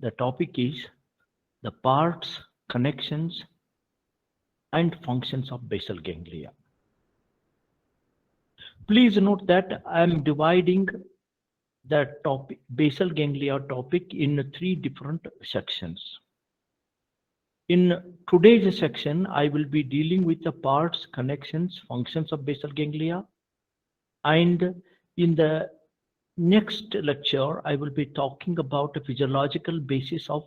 The topic is the parts, connections, and functions of basal ganglia. Please note that I am dividing the topic, basal ganglia topic, in 3 different sections. In today's section, I will be dealing with the parts, connections, functions of basal ganglia. And in the next lecture, I will be talking about the physiological basis of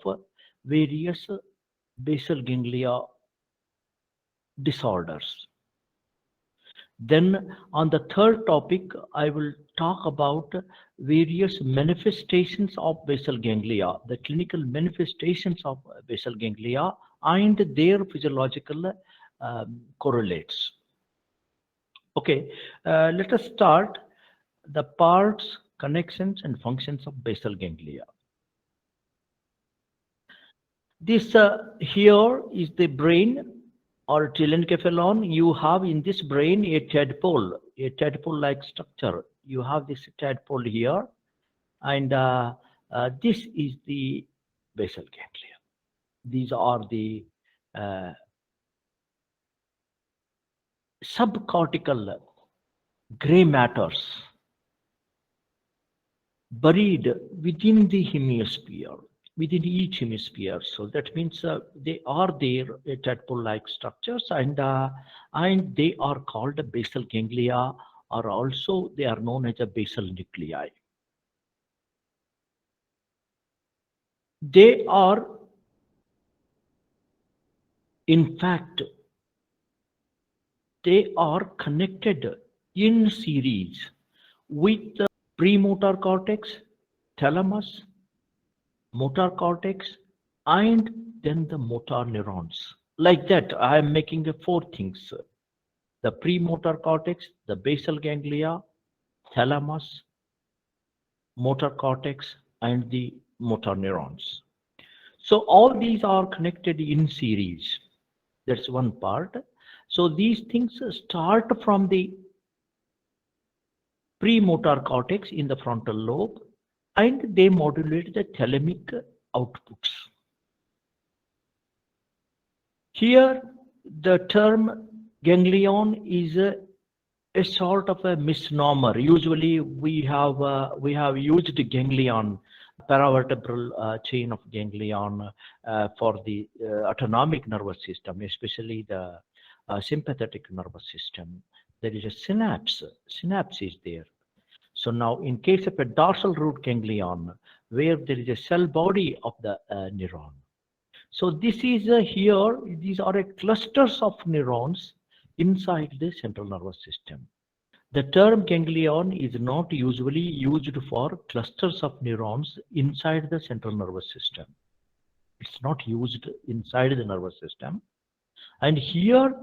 various basal ganglia disorders. Then on the third topic, I will talk about various manifestations of basal ganglia, the clinical manifestations of basal ganglia and their physiological correlates. Okay, let us start the parts, connections, and functions of basal ganglia. This here is the brain or telencephalon. You have in this brain a tadpole-like structure. You have this tadpole here, and this is the basal ganglia. These are the subcortical gray matters buried within the hemisphere, within each hemisphere. So that means they are there tadpole-like structures, and they are called basal ganglia, or also they are known as a basal nuclei. They are, in fact, they are connected in series with the premotor cortex, thalamus, motor cortex, and then the motor neurons. Like that, I am making 4 things: the premotor cortex, the basal ganglia, thalamus, motor cortex, and the motor neurons. So all these are connected in series. That's one part. So these things start from the premotor cortex in the frontal lobe, and they modulate the thalamic outputs. Here, the term ganglion is a sort of a misnomer. Usually, we have used ganglion, paravertebral chain of ganglion, for the autonomic nervous system, especially the sympathetic nervous system. There is a synapse. Synapse is there. So now, in case of a dorsal root ganglion, where there is a cell body of the neuron. So this is here, these are clusters of neurons inside the central nervous system. The term ganglion is not usually used for clusters of neurons inside the central nervous system. It's not used inside the nervous system. And here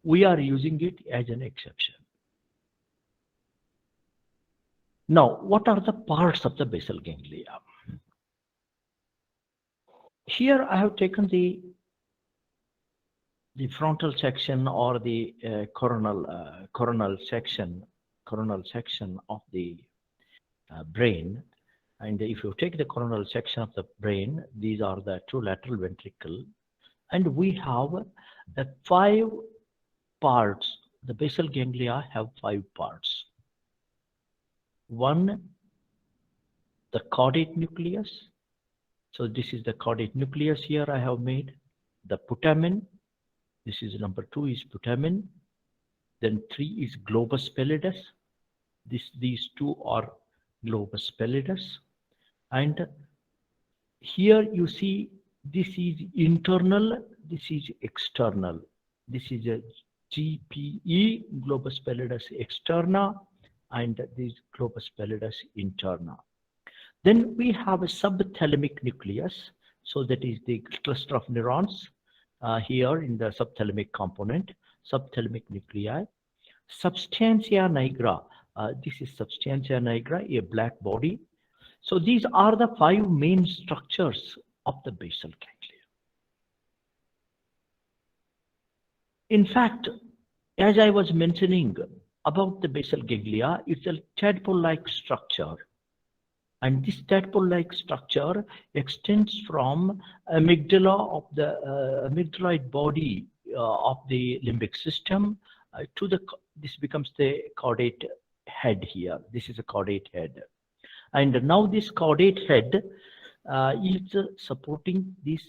we are using it as an exception. Now, what are the parts of the basal ganglia? Here I have taken the frontal section, or the coronal section of the brain. And if you take the coronal section of the brain, these are the 2 lateral ventricle, and we have the 5 parts. The basal ganglia have 5 parts. 1, the caudate nucleus. So this is the caudate nucleus here I have made. The putamen. This is number 2 is putamen. Then 3 is globus pallidus. These 2 are globus pallidus. And here you see this is internal, this is external. This is a GPE, globus pallidus externa, and this globus pallidus interna. Then we have a subthalamic nucleus. So that is the cluster of neurons here in the subthalamic component, subthalamic nuclei. Substantia nigra. This is substantia nigra, a black body. So these are the 5 main structures of the basal ganglia. In fact, as I was mentioning about the basal ganglia, it's a tadpole-like structure. And this tadpole-like structure extends from amygdala of the amygdaloid body of the limbic system to the, this becomes the caudate head here. This is a caudate head. And now this caudate head is supporting this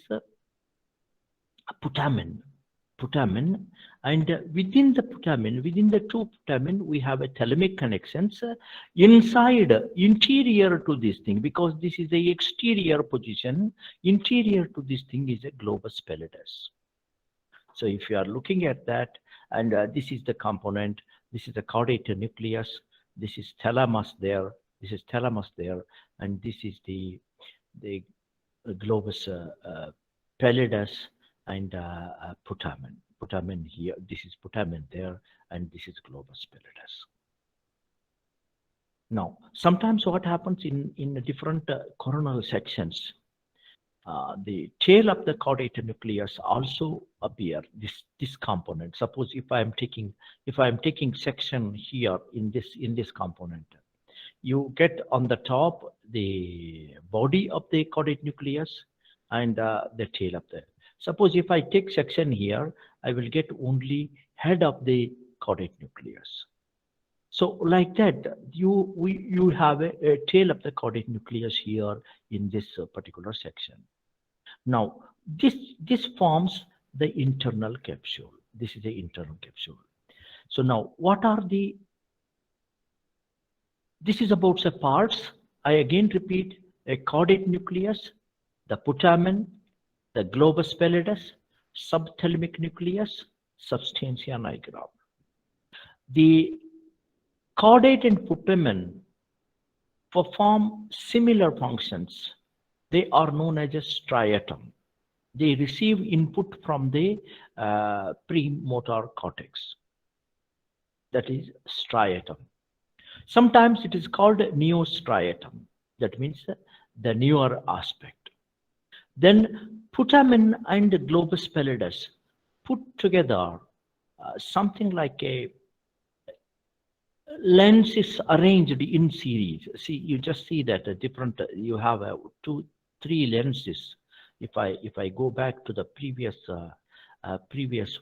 putamen, and within the putamen, within the two putamen, we have a thalamic connections inside, interior to this thing, because this is the exterior position. Interior to this thing is a globus pallidus. So if you are looking at that, and this is the component, this is the caudate nucleus, this is thalamus there, this is thalamus there, and this is the globus pallidus and putamen. Putamen here, this is putamen there, and this is globus pallidus. Now, sometimes what happens in different coronal sections, the tail of the caudate nucleus also appear, this component. Suppose if I am taking section here in this component, you get on the top the body of the caudate nucleus and the tail of the. Suppose if I take section here, I will get only head of the caudate nucleus. So like that, you have a tail of the caudate nucleus here in this particular section. Now, this forms the internal capsule. This is the internal capsule. So now, what are the? This is about the parts. I again repeat: a caudate nucleus, the putamen, the globus pallidus, subthalamic nucleus, substantia nigra. The caudate and putamen perform similar functions. They are known as a striatum. They receive input from the premotor cortex. That is striatum. Sometimes it is called neostriatum. That means the newer aspect. Then putamen and globus pallidus put together something like a lens is arranged in series. See, you just see that different. You have 2, 3 lenses. If I go back to the previous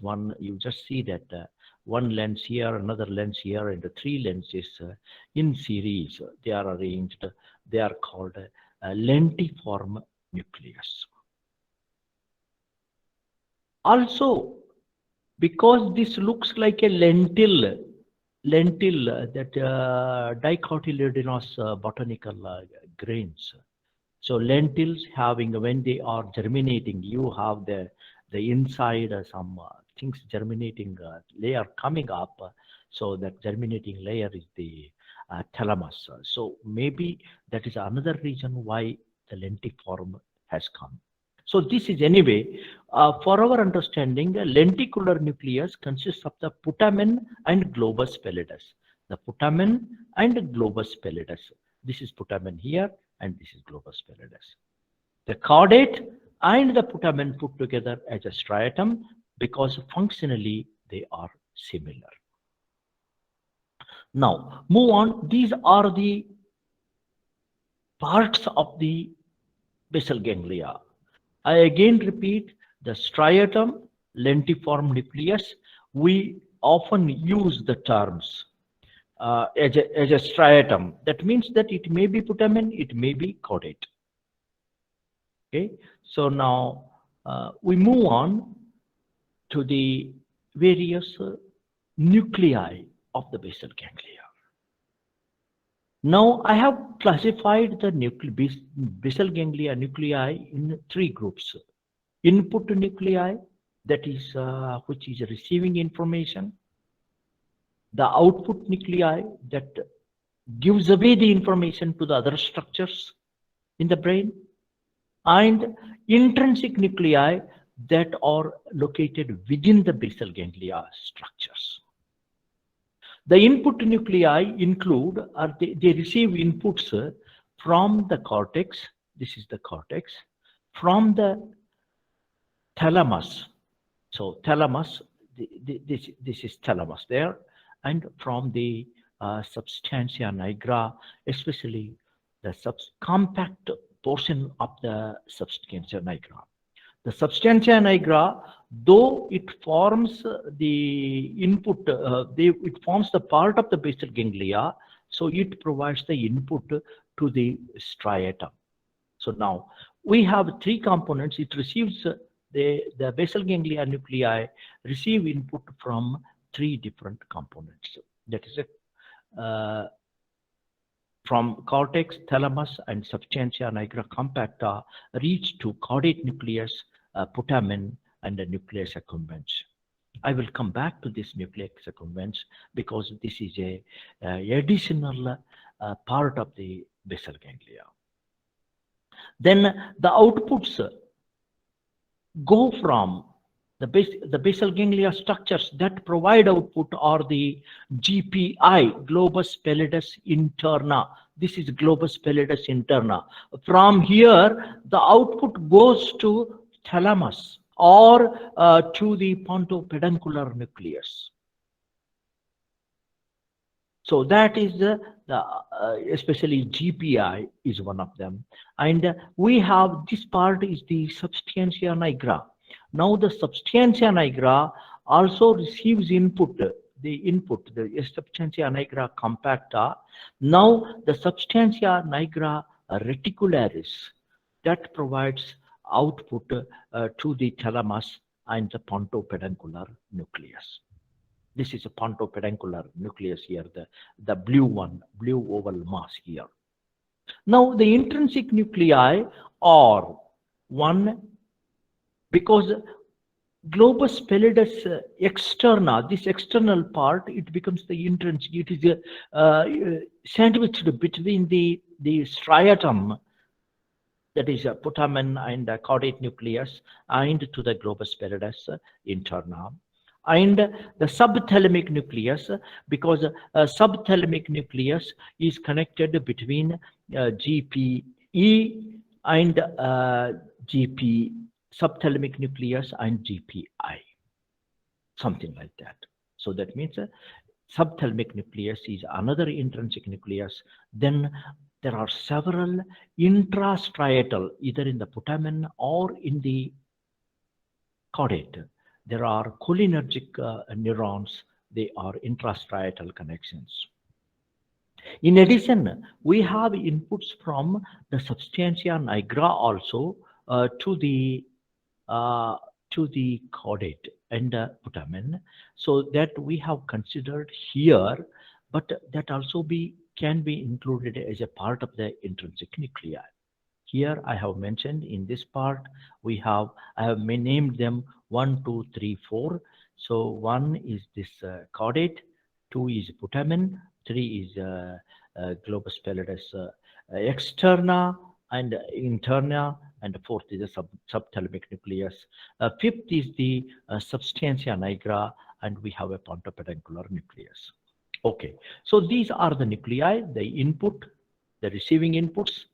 one, you just see that one lens here, another lens here, and the 3 lenses in series. They are arranged. They are called lentiform nucleus. Also, because this looks like a lentil that dicotyledonous botanical grains. So lentils having, when they are germinating, you have the inside some things germinating layer coming up. So that germinating layer is the thalamus. So maybe that is another reason why the lentiform has come. So this is anyway, for our understanding, a lenticular nucleus consists of the putamen and globus pallidus. The putamen and globus pallidus. This is putamen here, and this is globus pallidus. The caudate and the putamen put together as a striatum because functionally they are similar. Now, move on. These are the parts of the basal ganglia. I again repeat, the striatum, lentiform nucleus, we often use the terms as a striatum. That means that it may be putamen, it may be caudate. Okay, so now we move on to the various nuclei of the basal ganglia. Now I have classified the basal ganglia nuclei in 3 groups. Input nuclei, that is which is receiving information. The output nuclei that gives away the information to the other structures in the brain. And intrinsic nuclei that are located within the basal ganglia structures. The input nuclei include, they receive inputs from the cortex. This is the cortex. From the thalamus. So thalamus, this is thalamus there. And from the substantia nigra, especially the compact portion of the substantia nigra. The substantia nigra, though it forms the input, it forms the part of the basal ganglia, so it provides the input to the striatum. So now we have three components. It receives the basal ganglia nuclei receive input from three different components. That is from cortex, thalamus, and substantia nigra compacta reach to caudate nucleus, putamen, and the nucleus accumbens. I will come back to this nucleus accumbens because this is a additional part of the basal ganglia. Then the outputs go from the basal ganglia structures that provide output are the GPI, globus pallidus interna. This is globus pallidus interna. From here, the output goes to thalamus or to the pontopeduncular nucleus. So that is especially GPI is one of them. And we have this part is the substantia nigra. Now the substantia nigra also receives input, the substantia nigra compacta. Now the substantia nigra reticularis that provides output to the thalamus and the pontopeduncular nucleus. This is a pontopeduncular nucleus here, the blue one, blue oval mass here. Now the intrinsic nuclei are one, because globus pallidus externa, this external part, it becomes the intrinsic. It is sandwiched between the striatum, that is a putamen and a caudate nucleus, and to the globus pallidus interna. And the subthalamic nucleus, because subthalamic nucleus is connected between GPE and GP, subthalamic nucleus and GPI, something like that. So that means subthalamic nucleus is another intrinsic nucleus. Then there are several intrastriatal, either in the putamen or in the caudate. There are cholinergic neurons. They are intrastriatal connections. In addition, we have inputs from the substantia nigra also to the caudate and putamen. So that we have considered here, but that also can be included as a part of the intrinsic nuclei. Here I have mentioned in this part, I have named them 1, 2, 3, 4. So 1 is this caudate, 2 is putamen, 3 is globus pallidus externa and interna, and 4th is the subthalamic nucleus. 5th is the substantia nigra, and we have a pontopeduncular nucleus. Okay, so these are the nuclei, the input, the receiving inputs,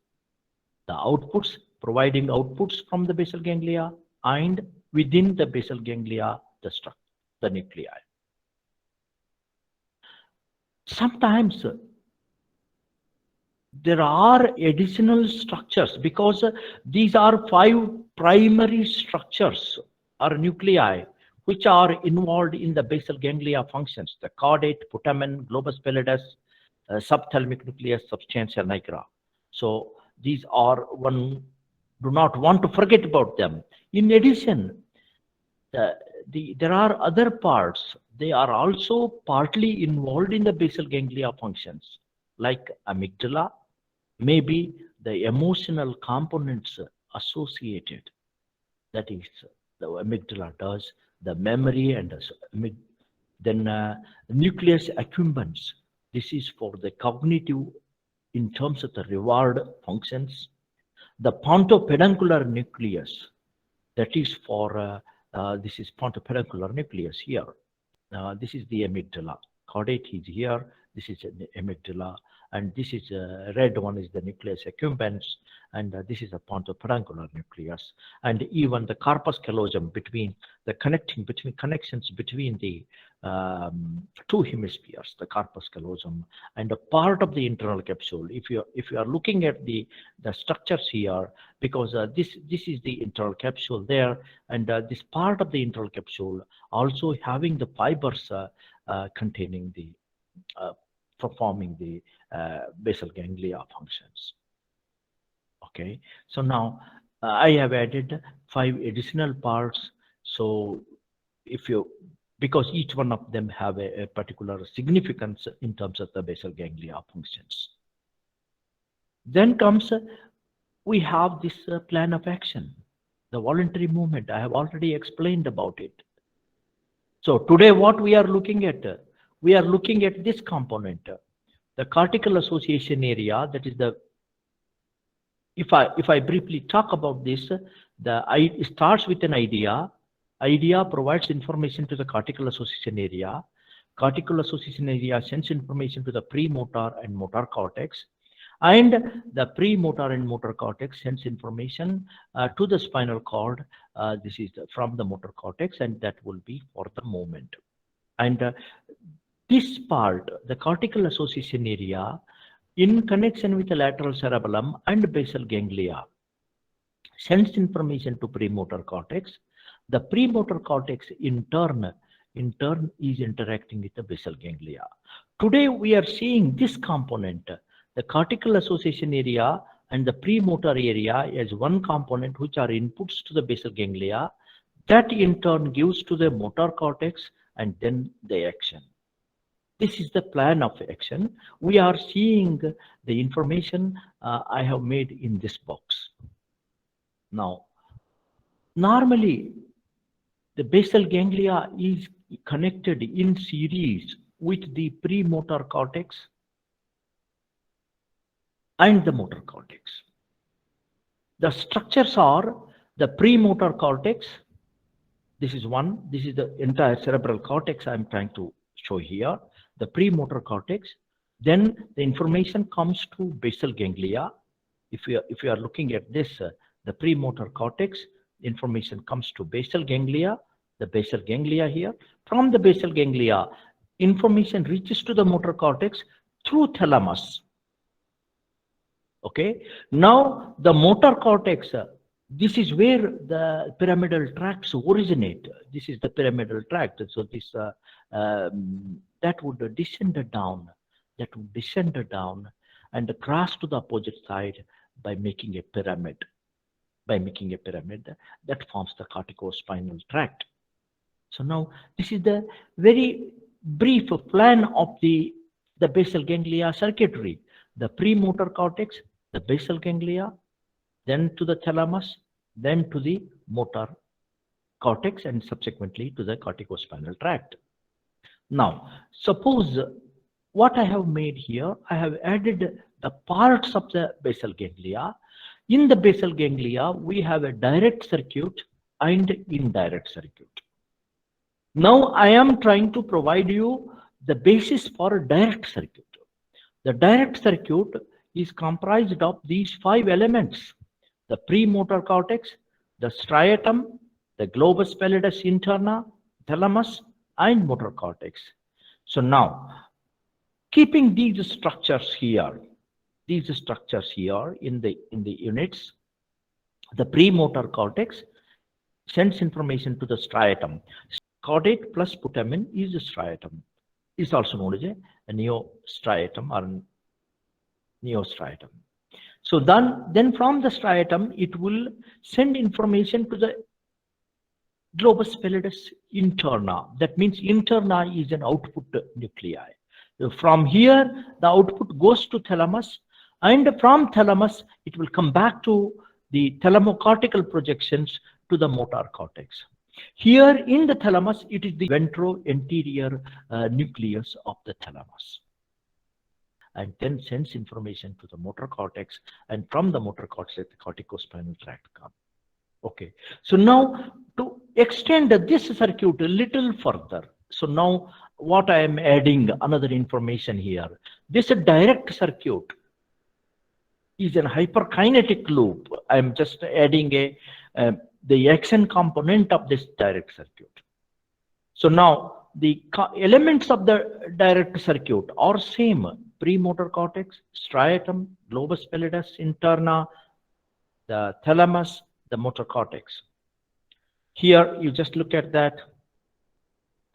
the outputs, providing outputs from the basal ganglia, and within the basal ganglia, the nuclei. Sometimes there are additional structures, because these are 5 primary structures or nuclei which are involved in the basal ganglia functions: the caudate, putamen, globus pallidus, subthalamic nucleus, substantia nigra. So these are, one do not want to forget about them. In addition, there are other parts. They are also partly involved in the basal ganglia functions, like amygdala, maybe the emotional components associated. That is, the amygdala does the memory, and then nucleus accumbens. This is for the cognitive, in terms of the reward functions. The pontopeduncular nucleus, that is for this is pontopeduncular nucleus here. This is the amygdala. Caudate is here. This is the amygdala. and this is red one is the nucleus accumbens, and this is the pontopedunculaar nucleus, and even the corpus callosum between the connections between the two hemispheres, the corpus callosum and a part of the internal capsule. If you are looking at the structures here, because this is the internal capsule there, and this part of the internal capsule also having the fibers containing the performing the basal ganglia functions. Okay, so now I have added 5 additional parts. So if you, because each one of them have a particular significance in terms of the basal ganglia functions. Then comes we have this plan of action, the voluntary movement. I have already explained about it. So today what we are looking at, we are looking at this component, the cortical association area. That is the, if I briefly talk about this, it starts with an idea. Idea provides information to the cortical association area. Cortical association area sends information to the premotor and motor cortex, and the premotor and motor cortex sends information to the spinal cord. This is from the motor cortex, and that will be for the movement. And this part, the cortical association area, in connection with the lateral cerebellum and basal ganglia, sends information to premotor cortex. The premotor cortex in turn is interacting with the basal ganglia. Today we are seeing this component, the cortical association area and the premotor area, as one component which are inputs to the basal ganglia, that in turn gives to the motor cortex and then the action. This is the plan of action. We are seeing the information I have made in this box. Now, normally the basal ganglia is connected in series with the premotor cortex and the motor cortex. The structures are the premotor cortex. This is one. This is the entire cerebral cortex I am trying to show here. The premotor cortex. Then the information comes to basal ganglia. If you are looking at this, the premotor cortex, information comes to basal ganglia. The basal ganglia here. From the basal ganglia, information reaches to the motor cortex through thalamus. Okay. Now the motor cortex, this is where the pyramidal tracts originate. This is the pyramidal tract. So this that would descend down. That would descend down and cross to the opposite side by making a pyramid. By making a pyramid that forms the corticospinal tract. So now this is the very brief plan of the basal ganglia circuitry. The premotor cortex, the basal ganglia, then to the thalamus, then to the motor cortex, and subsequently to the corticospinal tract. Now, suppose what I have made here, I have added the parts of the basal ganglia. In the basal ganglia, we have a direct circuit and indirect circuit. Now, I am trying to provide you the basis for a direct circuit. The direct circuit is comprised of these 5 elements: the premotor cortex, the striatum, the globus pallidus interna, thalamus, and motor cortex. So now, keeping these structures here in the units, the premotor cortex sends information to the striatum. Caudate plus putamen is the striatum. It's also known as a neostriatum or neostriatum. So then from the striatum, it will send information to the globus pallidus interna. That means interna is an output nuclei. So from here, the output goes to thalamus, and from thalamus, it will come back to the thalamocortical projections to the motor cortex. Here in the thalamus, it is the ventro-anterior nucleus of the thalamus, and then sends information to the motor cortex, and from the motor cortex, the corticospinal tract comes. Okay, so now to extend this circuit a little further, So now what I am adding another information here. This direct circuit is a hyperkinetic loop. I'm just adding the action component of this direct circuit. So now the elements of the direct circuit are same: premotor cortex, striatum, globus pallidus, interna, the thalamus, the motor cortex. Here you just look at that.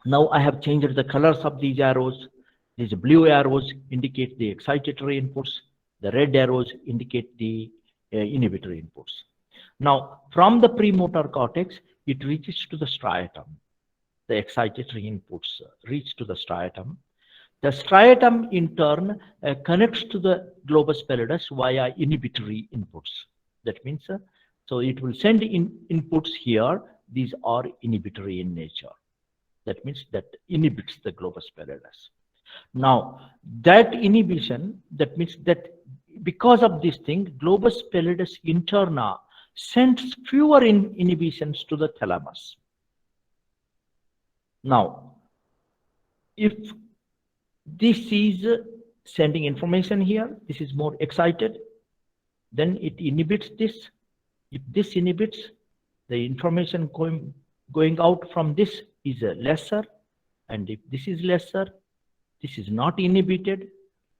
Now I have changed the colors of these arrows. These blue arrows indicate the excitatory inputs. The red arrows indicate the inhibitory inputs. Now, from the premotor cortex, it reaches to the striatum. The excitatory inputs reach to the striatum. The striatum, in turn, connects to the globus pallidus via inhibitory inputs. That means, so it will send in inputs here. These are inhibitory in nature. That means that inhibits the globus pallidus. Now, that inhibition, that means that because of this thing, globus pallidus interna sends fewer inhibitions to the thalamus. Now, if this is sending information here, this is more excited, then it inhibits this. If this inhibits, the information going out from this is lesser, and if this is lesser, this is not inhibited,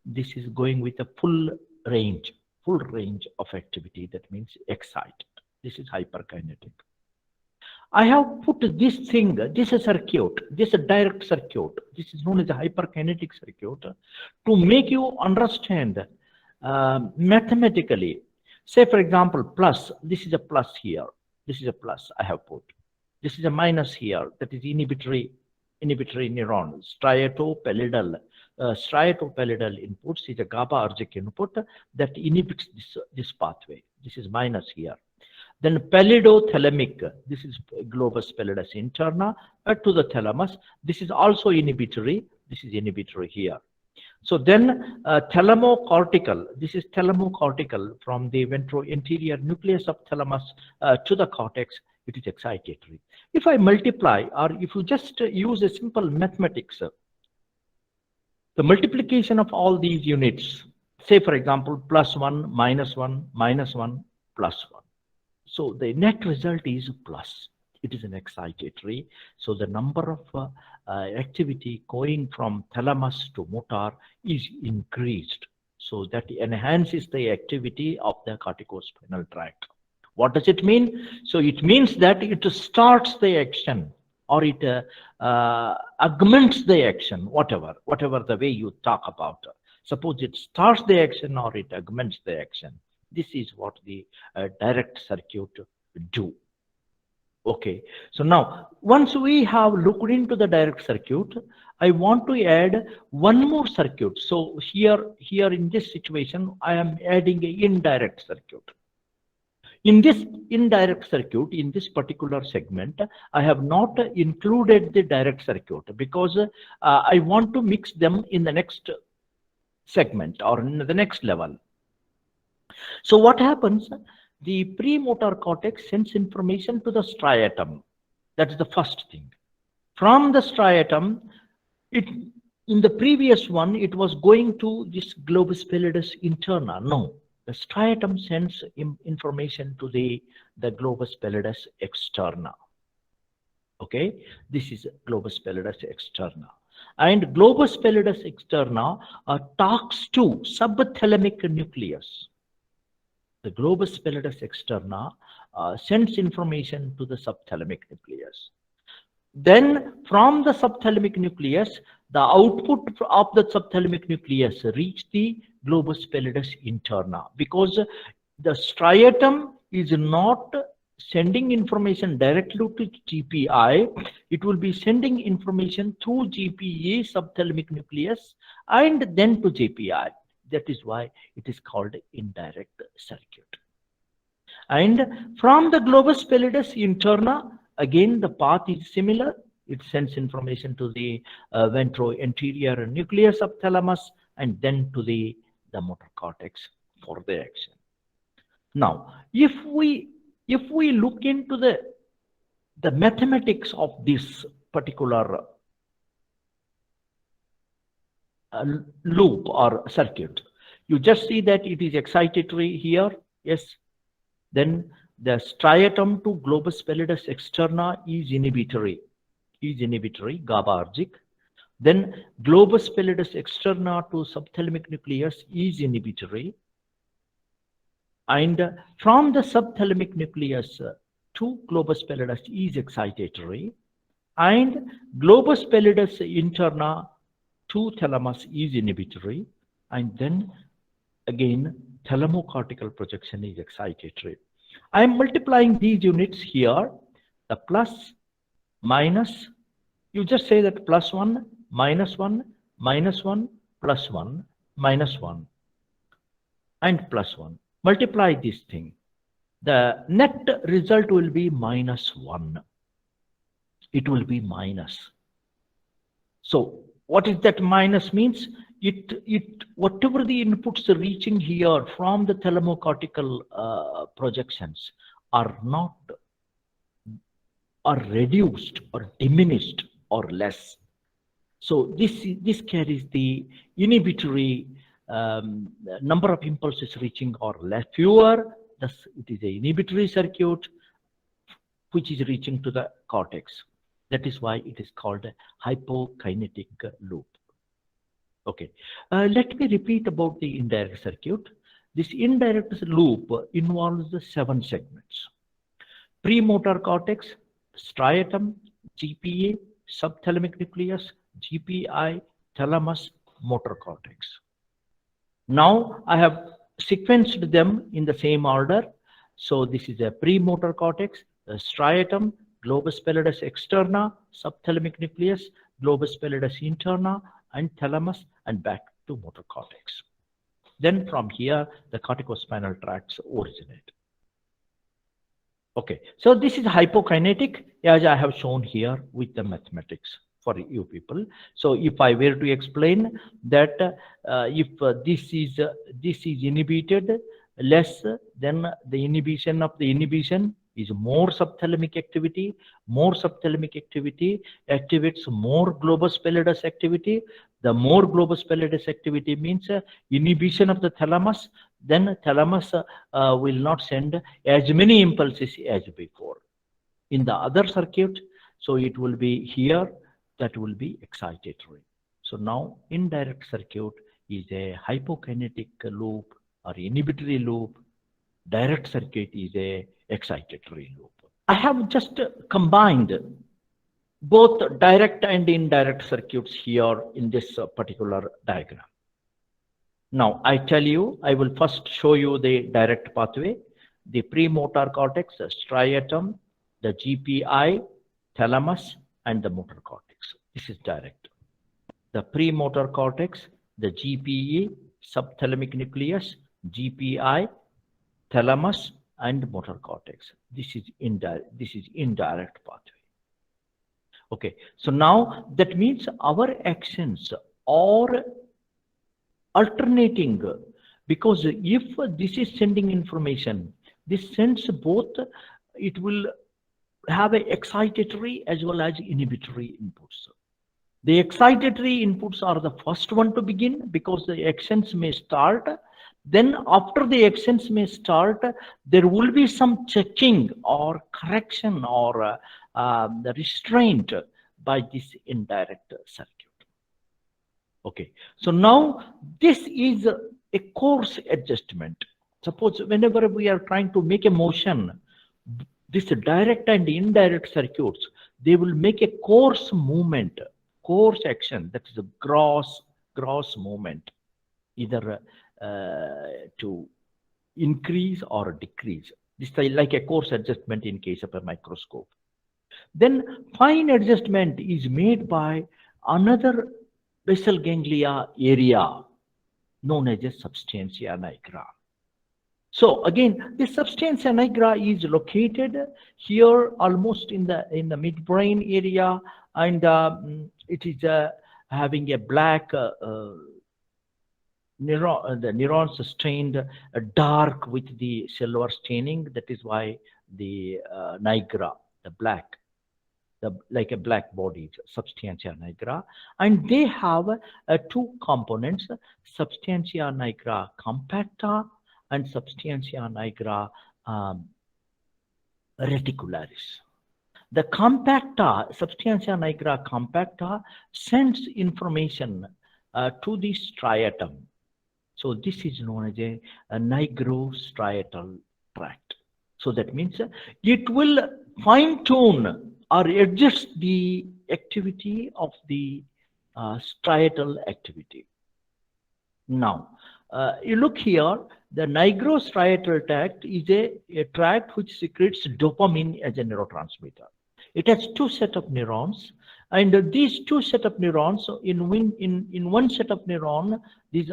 this is going with a full range of activity. That means excited. This is hyperkinetic. I have put this thing, this is circuit, this is direct circuit, this is known as a hyperkinetic circuit, to make you understand mathematically. Say, for example, plus, this is a plus here, this is a plus I have put. This is a minus here, that is inhibitory neuron, striatopallidal. Striatopallidal inputs is a GABAergic input that inhibits this pathway. This is minus here. Then pallidothalamic, this is globus pallidus interna to the thalamus. This is also inhibitory. This is inhibitory here. So then thalamocortical, this is thalamocortical from the ventro-anterior nucleus of thalamus to the cortex. It is excitatory. If I multiply, or if you just use a simple mathematics, the multiplication of all these units, say for example, +1, -1, -1, +1. So the net result is plus. It is an excitatory. So the number of activity going from thalamus to motor is increased. So that enhances the activity of the corticospinal tract. What does it mean? So it means that it starts the action, or it augments the action, whatever the way you talk about. Suppose it starts the action or it augments the action. This is what the direct circuit do. Okay, so now once we have looked into the direct circuit, I want to add one more circuit. So here in this situation, I am adding an indirect circuit. In this indirect circuit, in this particular segment, I have not included the direct circuit because I want to mix them in the next segment or in the next level. So what happens? The premotor cortex sends information to the striatum. That's the first thing. From the striatum, in the previous one, it was going to this globus pallidus interna. No, the striatum sends information to the globus pallidus externa. Okay, this is globus pallidus externa. And globus pallidus externa talks to subthalamic nucleus. The globus pallidus externa sends information to the subthalamic nucleus. Then from the subthalamic nucleus, the output of the subthalamic nucleus reach the globus pallidus interna, because the striatum is not sending information directly to GPI. It will be sending information through GPA subthalamic nucleus and then to GPI. That is why it is called indirect circuit. And from the globus pallidus interna, again the path is similar. It sends information to the ventro-anterior nucleus of thalamus and then to the motor cortex for the action. Now, if we look into the mathematics of this particular loop or circuit. You just see that it is excitatory here. Yes. Then the striatum to globus pallidus externa is inhibitory, GABAergic. Then globus pallidus externa to subthalamic nucleus is inhibitory. And from the subthalamic nucleus to globus pallidus is excitatory. And globus pallidus interna to thalamus is inhibitory. And then again, thalamocortical projection is excitatory. I am multiplying these units here, the plus, minus, you just say that plus 1, minus 1, minus 1, plus 1, minus 1, and plus 1. Multiply this thing. The net result will be minus 1. It will be minus. So what is that minus means? Whatever the inputs are reaching here from the thalamocortical projections are not, or reduced or diminished or less. So this carries the inhibitory number of impulses reaching or less, fewer. Thus, it is a inhibitory circuit which is reaching to the cortex. That is why it is called a hypokinetic loop. Okay, let me repeat about the indirect circuit. This indirect loop involves 7 segments: premotor cortex, striatum, GPA, subthalamic nucleus, GPI, thalamus, motor cortex. Now I have sequenced them in the same order. So this is a premotor cortex, the striatum, globus pallidus externa, subthalamic nucleus, globus pallidus interna, and thalamus, and back to motor cortex. Then from here, the corticospinal tracts originate. Okay, so this is hypokinetic, as I have shown here with the mathematics for you people. So if I were to explain that if this is inhibited less, then the inhibition of the inhibition is more subthalamic activity. More subthalamic activity activates more globus pallidus activity. The more globus pallidus activity means inhibition of the thalamus. Then thalamus will not send as many impulses as before. In the other circuit, so it will be here, that will be excitatory. So now indirect circuit is a hypokinetic loop or inhibitory loop. Direct circuit is a excitatory loop. I have just combined both direct and indirect circuits here in this particular diagram. Now I tell you, I will first show you the direct pathway, the premotor cortex, the striatum, the GPI, thalamus, and the motor cortex. This is direct. The premotor cortex, the GPE, subthalamic nucleus, GPI, thalamus, and motor cortex. This is indirect pathway. Okay, so now that means our actions are alternating, because if this is sending information, this sends both, it will have a excitatory as well as inhibitory inputs. The excitatory inputs are the first one to begin, because the actions may start. Then after the actions may start, there will be some checking or correction or the restraint by this indirect circuit. Okay, so now this is a course adjustment. Suppose whenever we are trying to make a motion, this direct and indirect circuits, they will make a course movement, course action, that is a gross movement, either to increase or decrease. This is like a course adjustment in case of a microscope. Then fine adjustment is made by another basal ganglia area known as a substantia nigra. So again, this substantia nigra is located here almost in the midbrain area, and it is having a black the neurons stained dark with the silver staining. That is why the nigra, the black like a black body, substantia nigra, and they have two components, substantia nigra compacta and substantia nigra um, reticularis. The compacta, substantia nigra compacta, sends information to the striatum. So this is known as a nigrostriatal tract. So that means it will fine tune or adjust the activity of the striatal activity. Now, you look here, the nigrostriatal tract is a tract which secretes dopamine as a neurotransmitter. It has two set of neurons, and these two set of neurons, in one set of neuron, these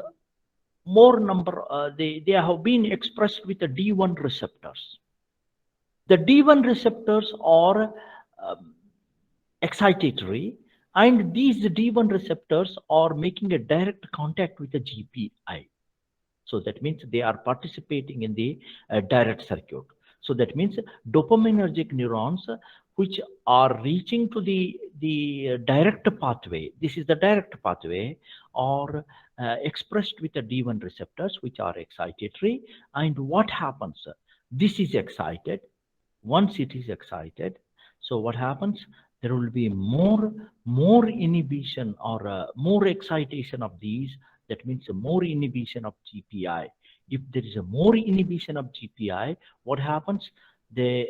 more number, they have been expressed with the D1 receptors. The D1 receptors are excitatory, and these D1 receptors are making a direct contact with the GPI. So that means they are participating in the direct circuit. So that means dopaminergic neurons which are reaching to the direct pathway. This is the direct pathway, or expressed with the D1 receptors which are excitatory. And what happens? This is excited. Once it is excited, so what happens? There will be more inhibition or more excitation of these. That means more inhibition of GPI. If there is a more inhibition of GPI, what happens? The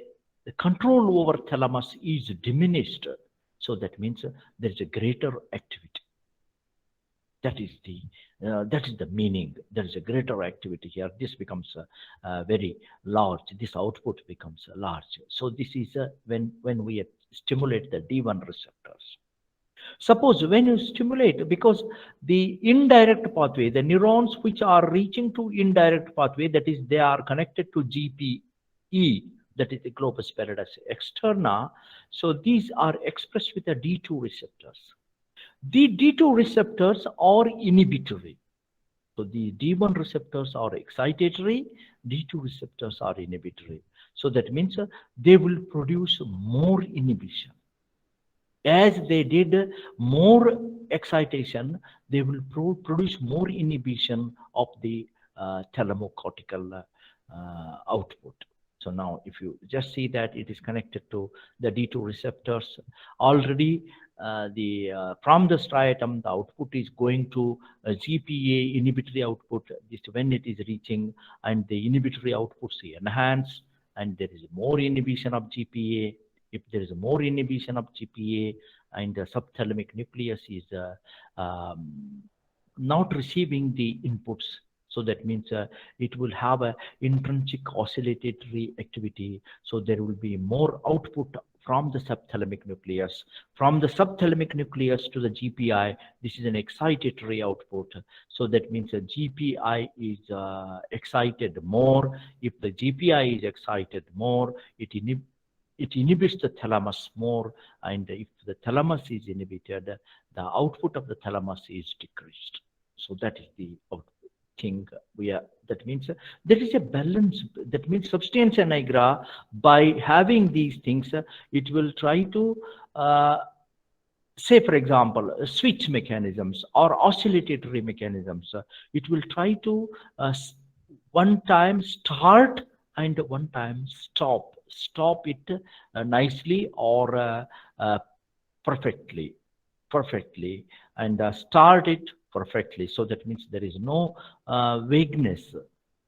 control over thalamus is diminished. So that means there is a greater activity. That is the meaning. There is a greater activity here. This becomes very large. This output becomes large. So this is when we stimulate the D1 receptors. Suppose when you stimulate, because the indirect pathway, the neurons which are reaching to indirect pathway, that is, they are connected to GPE, that is the globus pallidus externa. So these are expressed with the D2 receptors. The D2 receptors are inhibitory. So the D1 receptors are excitatory, D2 receptors are inhibitory. So that means they will produce more inhibition. As they did more excitation, they will produce more inhibition of the thalamocortical output. So now if you just see that it is connected to the D2 receptors, already from the striatum, the output is going to GPA inhibitory output. This when it is reaching, and the inhibitory outputs enhance, and there is more inhibition of GPA. If there is more inhibition of GPA, and the subthalamic nucleus is not receiving the inputs, so that means it will have a intrinsic oscillatory activity. So there will be more output from the subthalamic nucleus. From the subthalamic nucleus to the GPI, this is an excitatory output. So that means the GPI is excited more. If the GPI is excited more, it inhibits the thalamus more, and if the thalamus is inhibited, the output of the thalamus is decreased. So that is the thing that means there is a balance. That means substantia nigra, by having these things, it will try to say, for example, switch mechanisms or oscillatory mechanisms. It will try to one time start and one time stop it nicely or perfectly, and start it perfectly. So that means there is no vagueness.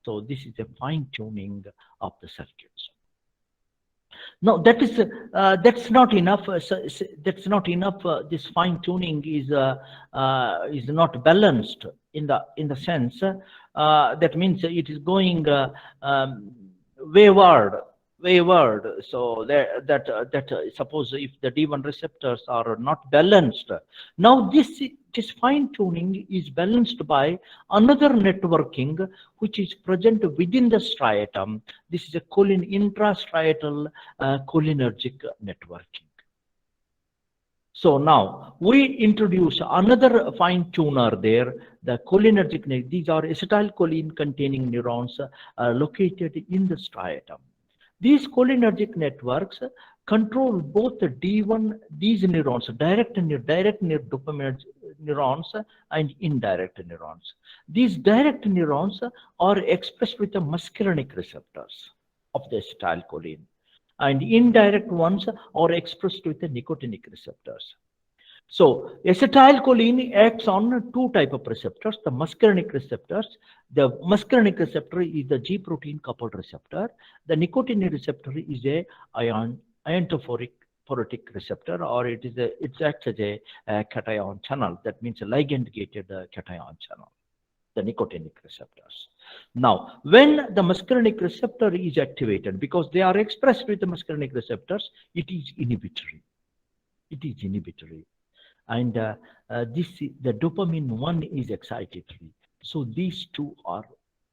So this is a fine tuning of the circuits. No, that's not enough. That's not enough. This fine tuning is not balanced in the sense that means it is going wayward. So that suppose if the D1 receptors are not balanced, now this fine tuning is balanced by another networking which is present within the striatum. This is a intrastriatal cholinergic networking. So now we introduce another fine tuner there, the cholinergic. These are acetylcholine containing neurons located in the striatum. These cholinergic networks control both the D1, these neurons, direct dopamine neurons and indirect neurons. These direct neurons are expressed with the muscarinic receptors of the acetylcholine, and indirect ones are expressed with the nicotinic receptors. So acetylcholine acts on two type of receptors, the muscarinic receptors. The muscarinic receptor is the G protein coupled receptor. The nicotinic receptor is a ionophoric receptor, or it acts as a cation channel. That means a ligand gated cation channel, the nicotinic receptors. Now, when the muscarinic receptor is activated, because they are expressed with the muscarinic receptors, it is inhibitory. It is inhibitory. And the dopamine 1 is excitatory. So these two are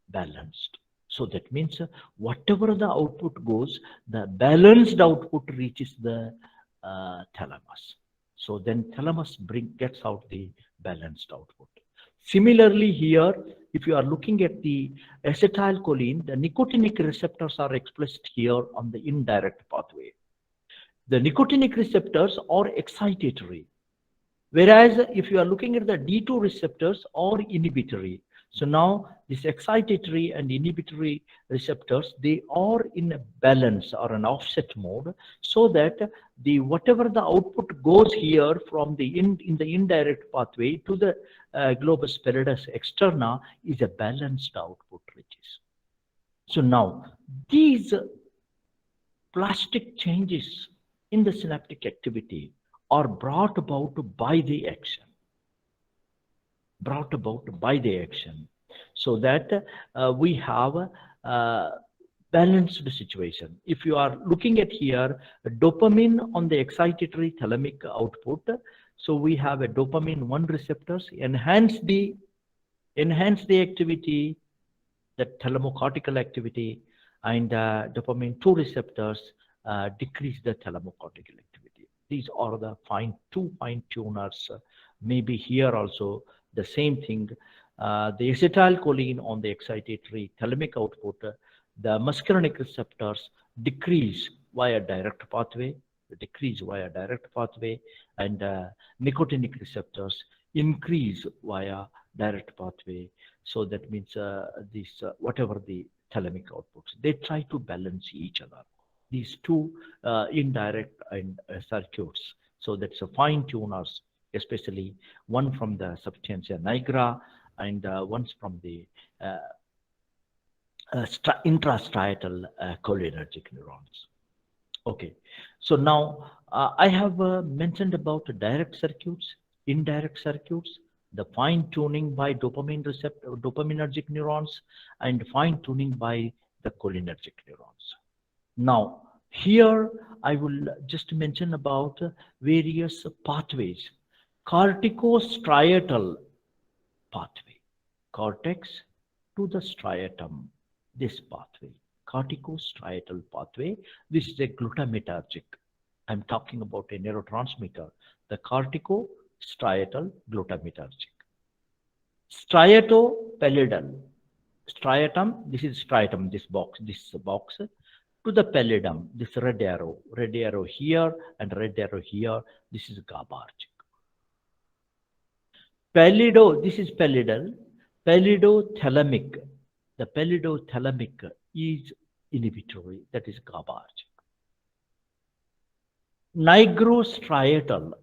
balanced. So that means whatever the output goes, the balanced output reaches the thalamus. So then thalamus gets out the balanced output. Similarly here, if you are looking at the acetylcholine, the nicotinic receptors are expressed here on the indirect pathway. The nicotinic receptors are excitatory. Whereas if you are looking at the D2 receptors or inhibitory, so now this excitatory and inhibitory receptors, they are in a balance or an offset mode, so that the whatever the output goes here from the in the indirect pathway to the globus pallidus externa is a balanced output reaches. So now these plastic changes in the synaptic activity are brought about by the action. So that we have a balanced situation. If you are looking at here, dopamine on the excitatory thalamic output, so we have a dopamine 1 receptors enhance the activity, the thalamocortical activity, and dopamine 2 receptors decrease the thalamocortical activity. These are the two fine tuners. Maybe here also the same thing. The acetylcholine on the excitatory thalamic output, the muscarinic receptors decrease via direct pathway, and nicotinic receptors increase via direct pathway. So that means whatever the thalamic outputs, they try to balance each other. These two indirect and circuits. So that's a fine tuners, especially one from the substantia nigra and one from the intrastriatal cholinergic neurons. Okay, so now I have mentioned about direct circuits, indirect circuits, the fine tuning by dopaminergic neurons, and fine tuning by the cholinergic neurons. Now, here I will just mention about various pathways. Corticostriatal pathway, cortex to the striatum, this pathway, corticostriatal pathway, this is a glutamatergic. I'm talking about a neurotransmitter, the corticostriatal glutamatergic. Striatopallidal, striatum, this is striatum, this box, to the pallidum, this red arrow here and red arrow here, this is GABAergic. Pallido, this is pallidal, pallidothalamic. The pallidothalamic is inhibitory, that is GABAergic. Nigrostriatal,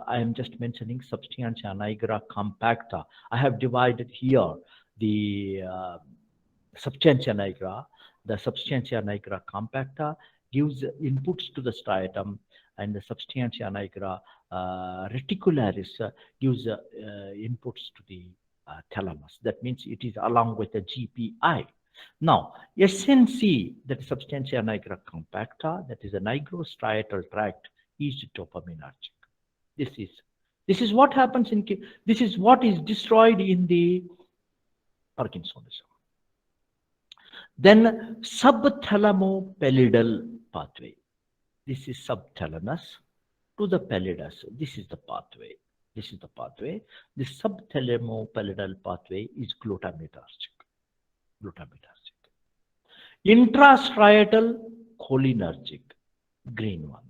I am just mentioning substantia nigra compacta. I have divided here the substantia nigra. The substantia nigra compacta gives inputs to the striatum, and the substantia nigra reticularis gives inputs to the thalamus. That means it is along with the GPI. Now, SNC, that is substantia nigra compacta, that is a nigrostriatal tract, is dopaminergic. This is what happens this is what is destroyed in the Parkinsonism. Then subthalamopallidal pathway. This is subthalamus to the pallidus. This is the pathway. The subthalamopallidal pathway is glutamatergic. Intrastriatal cholinergic, green one.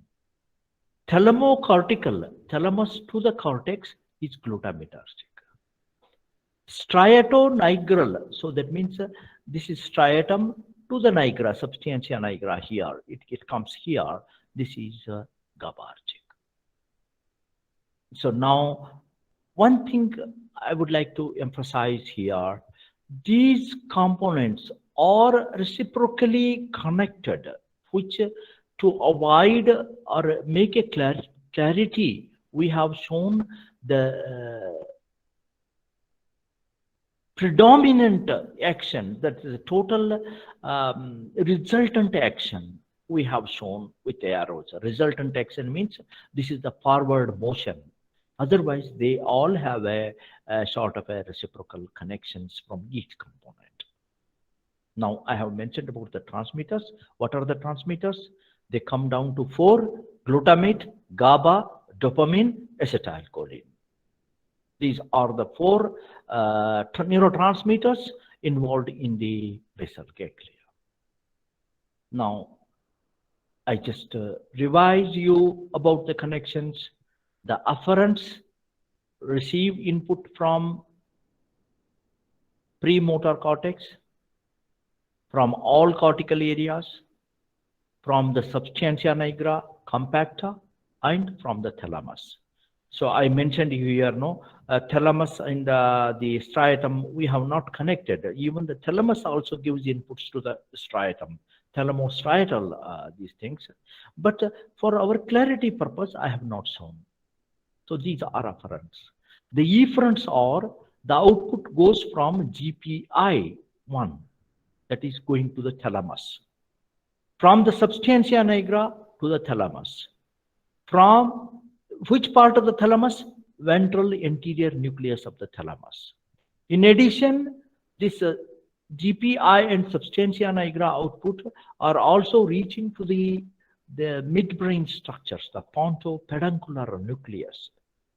Thalamocortical, thalamus to the cortex, is glutamatergic. Striatonigral, so that means this is striatum to the nigra, substantia nigra here. It comes here. This is GABAergic. So now, one thing I would like to emphasize here, these components are reciprocally connected, which to avoid or make a clarity, we have shown the predominant action, that is the total resultant action, we have shown with the arrows. Resultant action means this is the forward motion. Otherwise, they all have a sort of a reciprocal connections from each component. Now, I have mentioned about the transmitters. What are the transmitters? They come down to 4: glutamate, GABA, dopamine, acetylcholine. These are the 4 neurotransmitters involved in the basal ganglia. Now, I just revise you about the connections. The afferents receive input from premotor cortex, from all cortical areas, from the substantia nigra compacta, and from the thalamus. So I mentioned here, no, thalamus and the striatum, we have not connected. Even the thalamus also gives inputs to the striatum, thalamostriatal, these things. But for our clarity purpose, I have not shown. So these are afferents. The efferents are, the output goes from GPI1, that is going to the thalamus. From the substantia nigra to the thalamus. From which part of the thalamus? Ventral anterior nucleus of the thalamus. In addition, this GPI and substantia nigra output are also reaching to the midbrain structures, the pontopeduncular nucleus.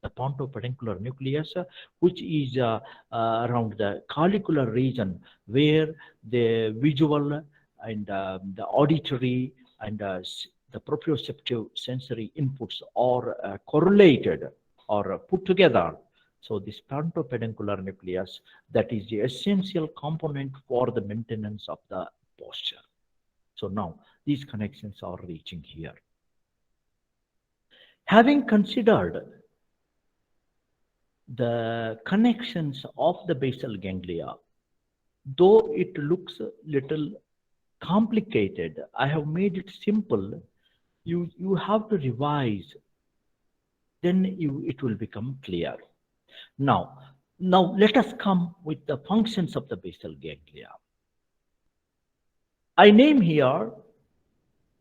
The pontopeduncular nucleus, which is around the collicular region, where the visual and the auditory and the proprioceptive sensory inputs are correlated or put together. So this pontopeduncular nucleus, that is the essential component for the maintenance of the posture. So now these connections are reaching here. Having considered the connections of the basal ganglia, though it looks a little complicated, I have made it simple. You have to revise, then it will become clear. Now let us come with the functions of the basal ganglia. I name here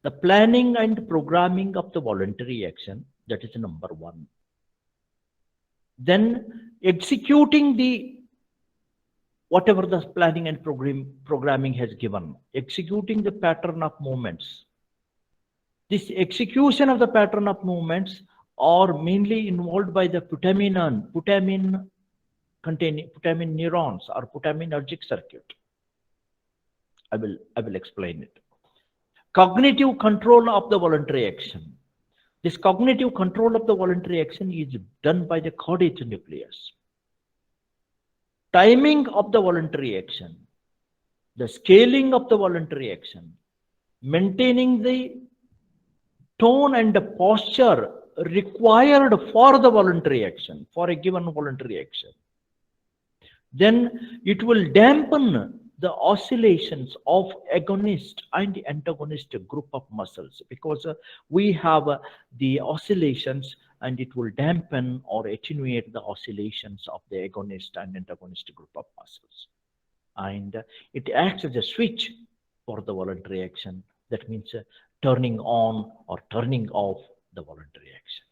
the planning and programming of the voluntary action, that is number 1. Then executing the whatever the planning and programming has given, executing the pattern of movements. This execution of the pattern of movements are mainly involved by the putamen neurons or putaminergic circuit. I will explain it. Cognitive control of the voluntary action. This cognitive control of the voluntary action is done by the caudate nucleus. Timing of the voluntary action, the scaling of the voluntary action, maintaining the tone and the posture required for the voluntary action, for a given voluntary action. Then it will dampen the oscillations of agonist and antagonist group of muscles, because we have the oscillations, and it will dampen or attenuate the oscillations of the agonist and antagonist group of muscles. And it acts as a switch for the voluntary action. That means turning on or turning off the voluntary action.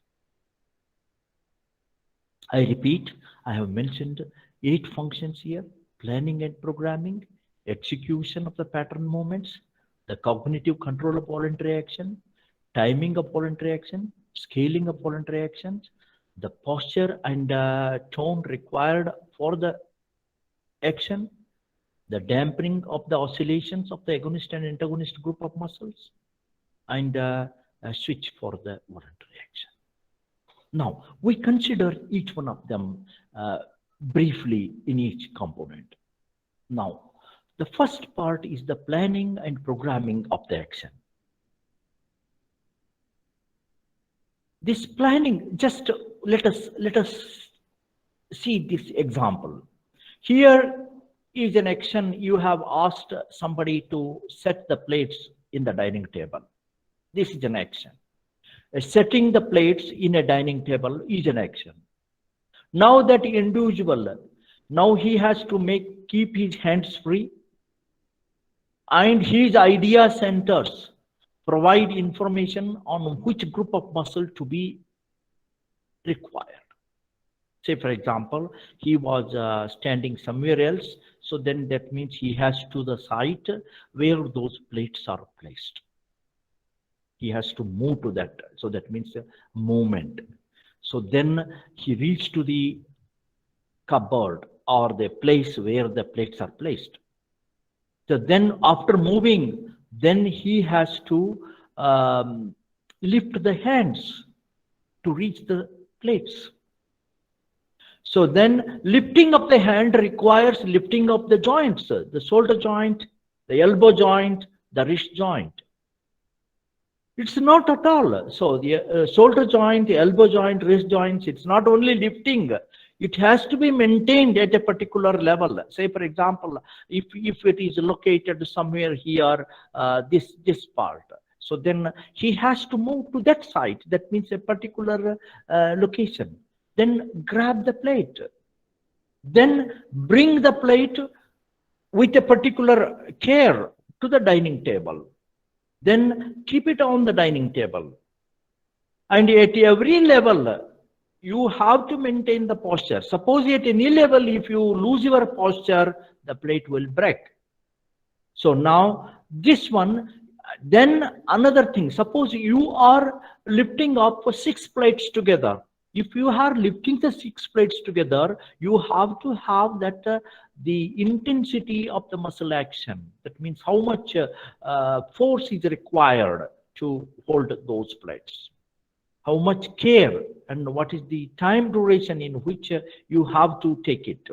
I repeat, I have mentioned 8 functions here: planning and programming, execution of the pattern movements, the cognitive control of voluntary action, timing of voluntary action, scaling of voluntary actions, the posture and tone required for the action, the dampening of the oscillations of the agonist and antagonist group of muscles, and a switch for the voluntary action. Now, we consider each one of them briefly in each component. Now, the first part is the planning and programming of the action. This planning, just let us see this example. Here is an action. You have asked somebody to set the plates in the dining table. This is an action. Setting the plates in a dining table is an action. Now that individual, now he has to keep his hands free, and his idea centers provide information on which group of muscle to be required. Say, for example, he was standing somewhere else, so then that means he has to the site where those plates are placed. He has to move to that, so that means movement. So then he reached to the cupboard or the place where the plates are placed. So then after moving, then he has to lift the hands to reach the plates. So then lifting up the hand requires lifting of the joints, the shoulder joint, the elbow joint, the wrist joint. It's not at all. So the shoulder joint, the elbow joint, wrist joints, it's not only lifting, it has to be maintained at a particular level. Say, for example, if it is located somewhere here, this part, so then he has to move to that site. That means a particular location. Then grab the plate. Then bring the plate with a particular care to the dining table. Then keep it on the dining table. And at every level, you have to maintain the posture. Suppose at any level, if you lose your posture, the plate will break. So now this one, then another thing, suppose you are lifting up 6 plates together. If you are lifting the 6 plates together, you have to have that the intensity of the muscle action. That means how much force is required to hold those plates. How much care and what is the time duration in which you have to take it.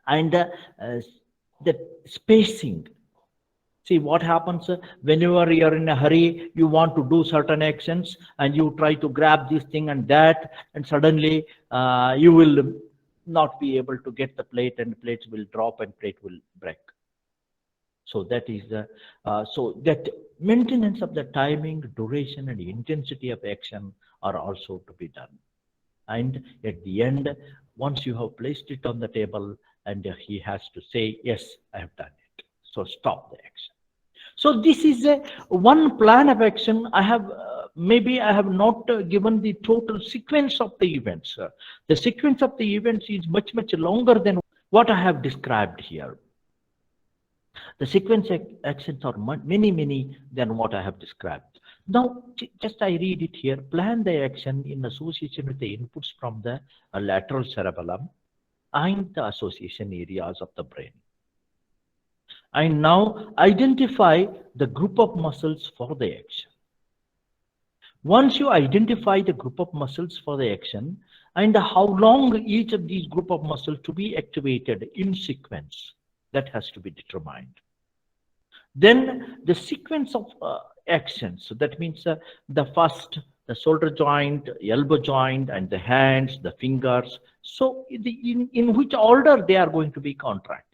And the spacing. See what happens whenever you are in a hurry, you want to do certain actions and you try to grab this thing and that, and suddenly you will not be able to get the plate, and plates will drop and plate will break. So that is the so that maintenance of the timing, duration, and intensity of action are also to be done. And at the end, once you have placed it on the table, and he has to say, yes, I have done it. So stop the action. So this is one plan of action. I have maybe I have not given the total sequence of the events. The sequence of the events is much longer than what I have described here. The sequence actions are many than what I have described. Now, just I read it here. Plan the action in association with the inputs from the lateral cerebellum and the association areas of the brain. And now identify the group of muscles for the action. Once you identify the group of muscles for the action and how long each of these group of muscles to be activated in sequence, that has to be determined. Then the sequence of actions. So that means the first, the shoulder joint, elbow joint, and the hands, the fingers. So in which order they are going to be contracted.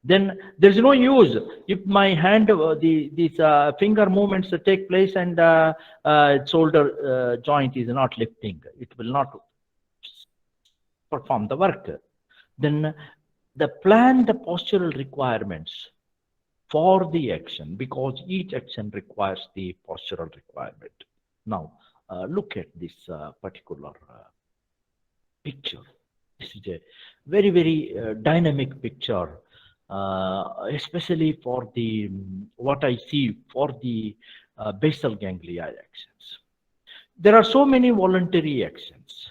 Then there's no use if my hand, these finger movements take place and shoulder joint is not lifting. It will not perform the work. Then the plan the postural requirements for the action, because each action requires the postural requirement. Now look at this particular picture. This is a very dynamic picture. Especially for the what I see for the basal ganglia actions. There are so many voluntary actions.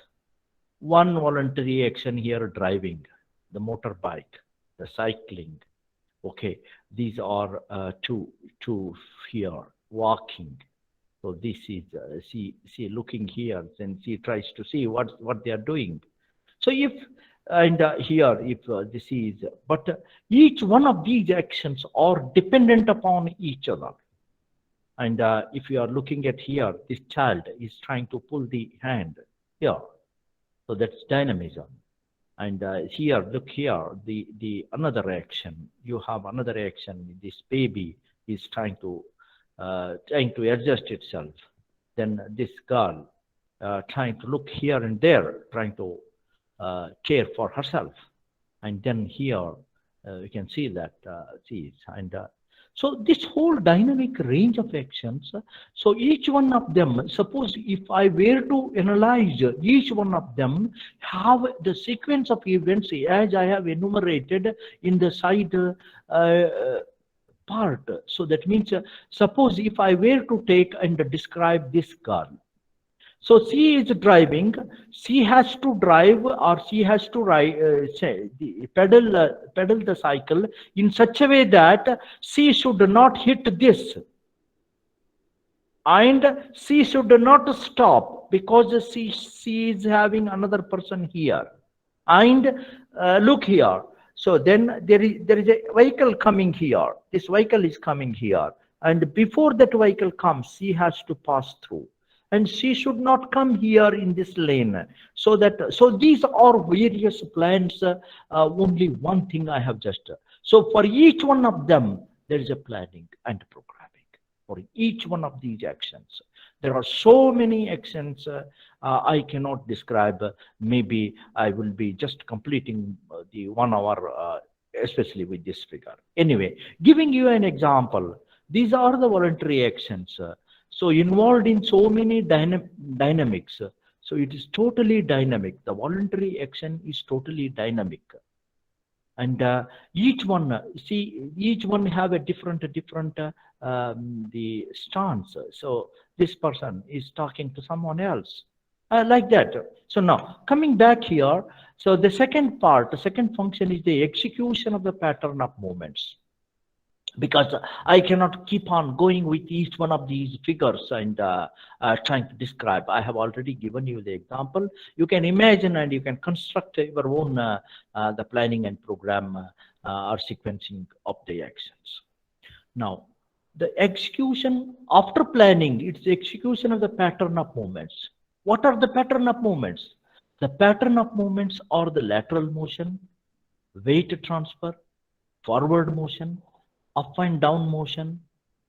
One voluntary action here, driving the motorbike, the cycling. Okay, these are two here walking. So this is see looking here, then she tries to see what they are doing. So if and here if this is, but each one of these actions are dependent upon each other. And if you are looking at here, this child is trying to pull the hand here, so that's dynamism. And here, look here, the another action. You have another action. This baby is trying to adjust itself. Then this girl trying to look here and there, trying to care for herself. And then here you can see that she is. And so this whole dynamic range of actions, so each one of them, suppose if I were to analyze each one of them, have the sequence of events as I have enumerated in the side part. So that means, suppose if I were to take and describe this girl, so she is driving. She has to drive, or she has to ride, pedal the cycle in such a way that she should not hit this, and she should not stop because she is having another person here. And look here. So then there is a vehicle coming here. This vehicle is coming here, and before that vehicle comes, she has to pass through, and she should not come here in this lane. So these are various plans. Only one thing I have just. So for each one of them, there is a planning and programming for each one of these actions. There are so many actions I cannot describe. Maybe I will be just completing the 1 hour, especially with this figure. Anyway, giving you an example, these are the voluntary actions. So involved in so many dynamics. So it is totally dynamic. The voluntary action is totally dynamic. And each one, each one have a different the stance. So this person is talking to someone else, like that. So now coming back here, so the second part, the second function is the execution of the pattern of movements, because I cannot keep on going with each one of these figures and trying to describe. I have already given you the example. You can imagine and you can construct your own the planning and program or sequencing of the actions. Now, the execution after planning, it's the execution of the pattern of movements. What are the pattern of movements? The pattern of movements are the lateral motion, weight transfer, forward motion, up and down motion,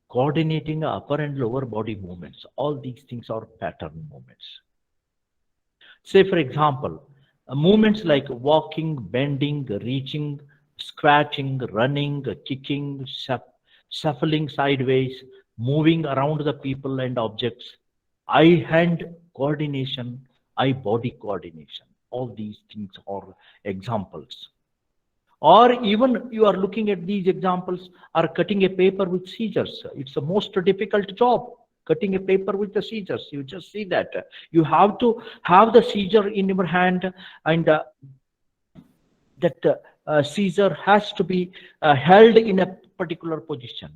coordinating upper and lower body movements. All these things are pattern movements. Say, for example, movements like walking, bending, reaching, scratching, running, kicking, shuffling sideways, moving around the people and objects, eye-hand coordination, eye-body coordination. All these things are examples. Or even you are looking at these examples, are cutting a paper with scissors. It's the most difficult job, cutting a paper with the scissors. You just see that. You have to have the scissor in your hand, and that scissor has to be held in a particular position.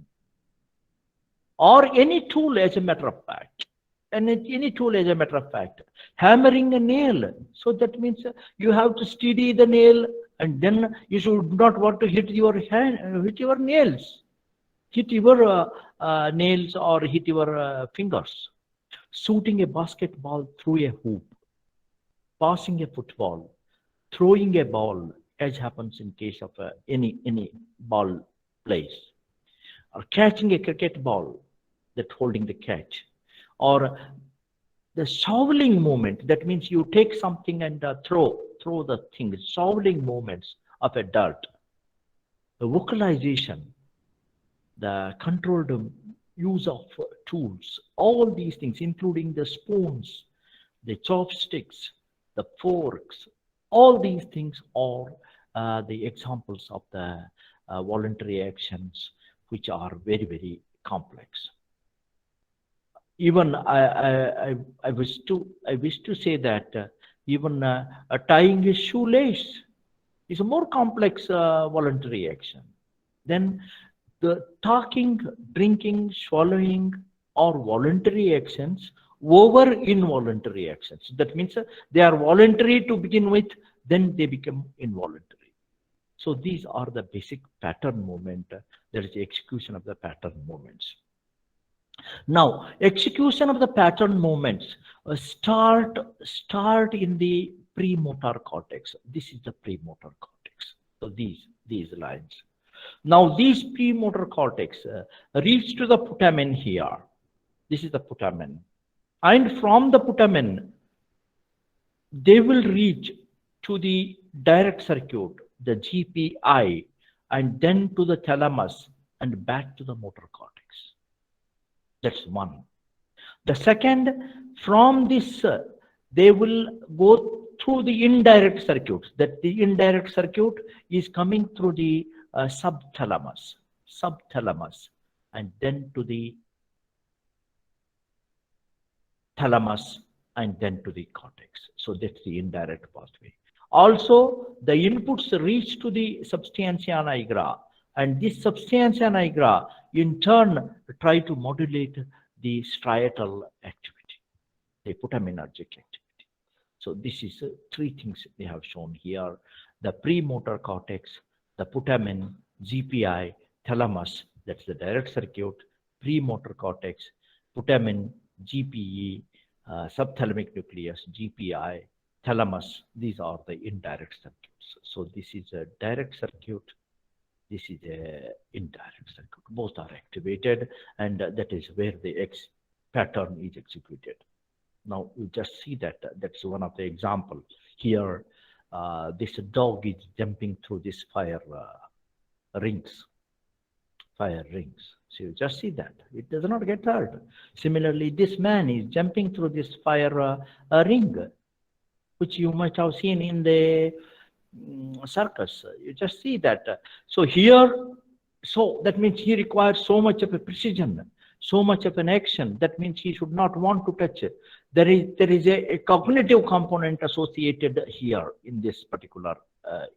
Or any tool, as a matter of fact. And any tool, as a matter of fact. Hammering a nail. So that means you have to steady the nail, and then you should not want to hit your hand, hit your nails, hit your nails or hit your fingers. Shooting a basketball through a hoop, passing a football, throwing a ball, as happens in case of any ball plays, or catching a cricket ball, that holding the catch, or the shoveling movement. That means you take something and throw the thing. Shoveling movements of a dirt. The vocalization, the controlled use of tools, all these things, including the spoons, the chopsticks, the forks, all these things are the examples of the voluntary actions, which are very, very complex. Even I wish to say that even tying a shoelace, It's a more complex voluntary action. Then the talking, drinking, swallowing are voluntary actions over involuntary actions. That means they are voluntary to begin with, then they become involuntary. So these are the basic pattern movement. There is the execution of the pattern movements. Now, execution of the pattern movements start in the premotor cortex. This is the premotor cortex. So these lines. Now, these premotor cortex reach to the putamen here. This is the putamen, and from the putamen, they will reach to the direct circuit, the GPI, and then to the thalamus and back to the motor cortex. That's one. The second, from this, they will go through the indirect circuits. That the indirect circuit is coming through the subthalamus, and then to the thalamus, and then to the cortex. So that's the indirect pathway. Also, the inputs reach to the substantia nigra, and this substantia nigra in turn try to modulate the striatal activity, the putaminergic activity. So this is three things they have shown here: the premotor cortex, the putamen, GPI, thalamus, that's the direct circuit, premotor cortex, putamen, GPE, subthalamic nucleus, GPI, thalamus. These are the indirect circuits. So this is a direct circuit, this is a indirect circuit. Both are activated, and that is where the pattern is executed. Now you just see that that's one of the example here. This dog is jumping through this fire rings. So you just see that it does not get hurt. Similarly, this man is jumping through this fire ring, which you might have seen in the circus. You just see that. So here, so that means he requires so much of a precision, so much of an action. That means he should not want to touch it. There is a cognitive component associated here in this particular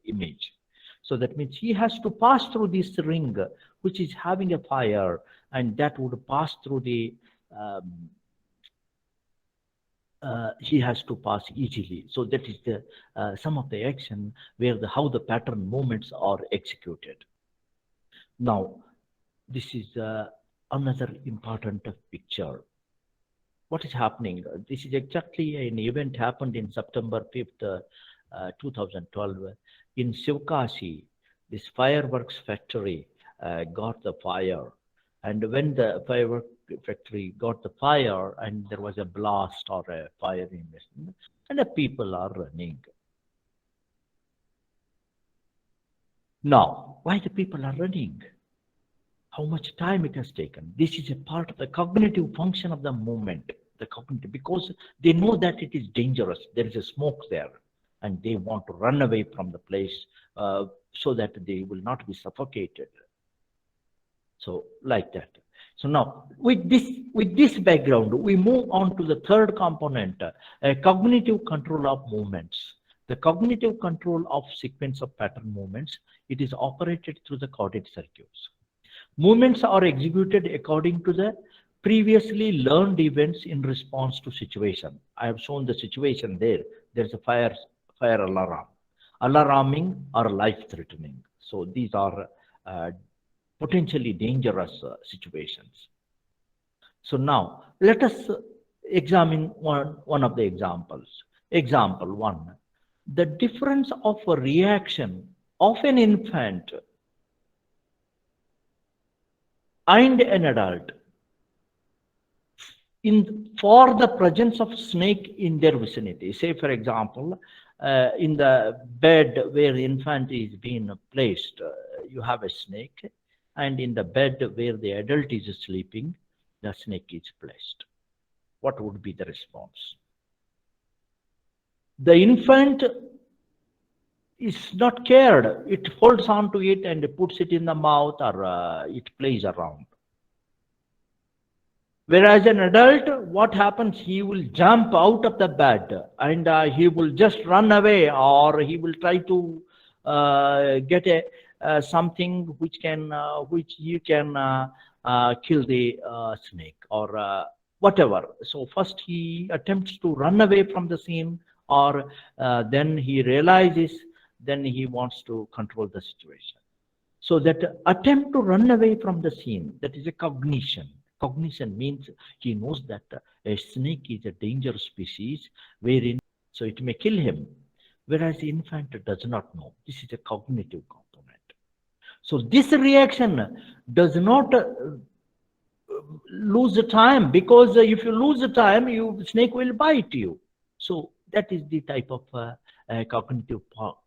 image. So that means he has to pass through this ring, which is having a fire, and that would pass through the he has to pass easily. So that is the some of the action where how the pattern movements are executed. Now, this is another important picture. What is happening? This is exactly an event happened in September 5th, 2012 in Shivkasi. This fireworks factory got the fire, and when the fireworks factory got the fire and there was a blast or a fire in this, and the people are running. Now, why the people are running? How much time it has taken? This is a part of the cognitive function of the movement, the cognitive, because they know that it is dangerous. There is a smoke there, and they want to run away from the place so that they will not be suffocated. So like that. So now, with this background, we move on to the third component, cognitive control of movements. The cognitive control of sequence of pattern movements, it is operated through the coordinate circuits. Movements are executed according to the previously learned events in response to situation. I have shown the situation there. There's a fire alarm, alarming or life-threatening. So these are potentially dangerous situations. So now let us examine one of the examples. Example 1, the difference of a reaction of an infant and an adult for the presence of snake in their vicinity. Say for example, in the bed where the infant is being placed, you have a snake, and in the bed where the adult is sleeping, the snake is placed. What would be the response? The infant is not cared. It holds on to it and puts it in the mouth, or it plays around. Whereas an adult, what happens? He will jump out of the bed and he will just run away, or he will try to get a something which you can kill the snake or whatever. So first he attempts to run away from the scene, or then he realizes, then he wants to control the situation. So that attempt to run away from the scene, that is a cognition. Cognition means he knows that a snake is a dangerous species, wherein so it may kill him, whereas the infant does not know. This is a cognitive component. So this reaction does not lose the time, because if you lose the time, snake will bite you. So that is the type of cognitive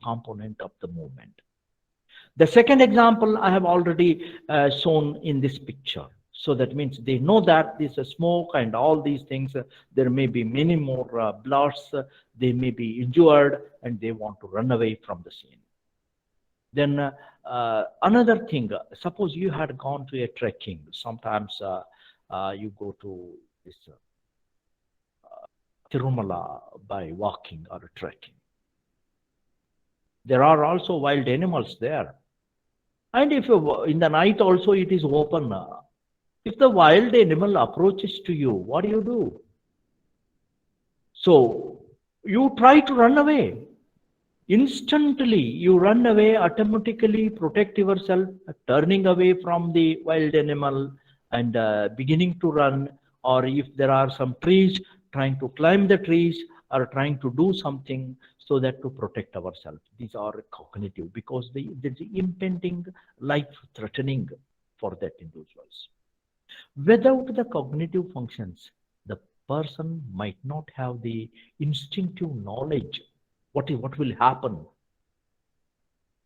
component of the movement. The second example I have already shown in this picture. So that means they know that this smoke and all these things, there may be many more bloods, they may be injured, and they want to run away from the scene. Then another thing, suppose you had gone to a trekking. Sometimes you go to this Tirumala by walking or trekking. There are also wild animals there. And if in the night also it is open, if the wild animal approaches to you, what do? So you try to run away. Instantly you run away, automatically protect yourself, turning away from the wild animal and beginning to run. Or if there are some trees, trying to climb the trees or trying to do something so that to protect ourselves. These are cognitive, because there's impending life threatening for that individuals. Without the cognitive functions, the person might not have the instinctive knowledge what will happen.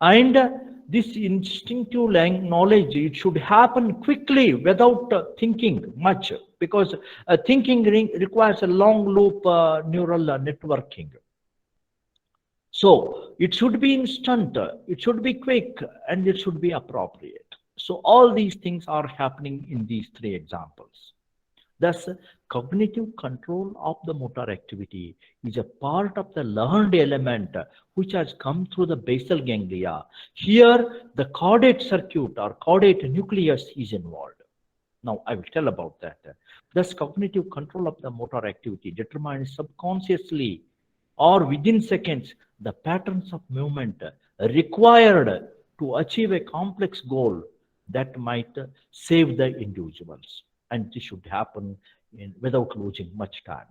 And this instinctive knowledge, it should happen quickly without thinking much, because thinking requires a long loop neural networking. So it should be instant, it should be quick, and it should be appropriate. So all these things are happening in these three examples. Thus, cognitive control of the motor activity is a part of the learned element which has come through the basal ganglia. Here, the caudate circuit or caudate nucleus is involved. Now, I will tell about that. Thus, cognitive control of the motor activity determines subconsciously or within seconds the patterns of movement required to achieve a complex goal that might save the individuals. And this should happen without losing much time.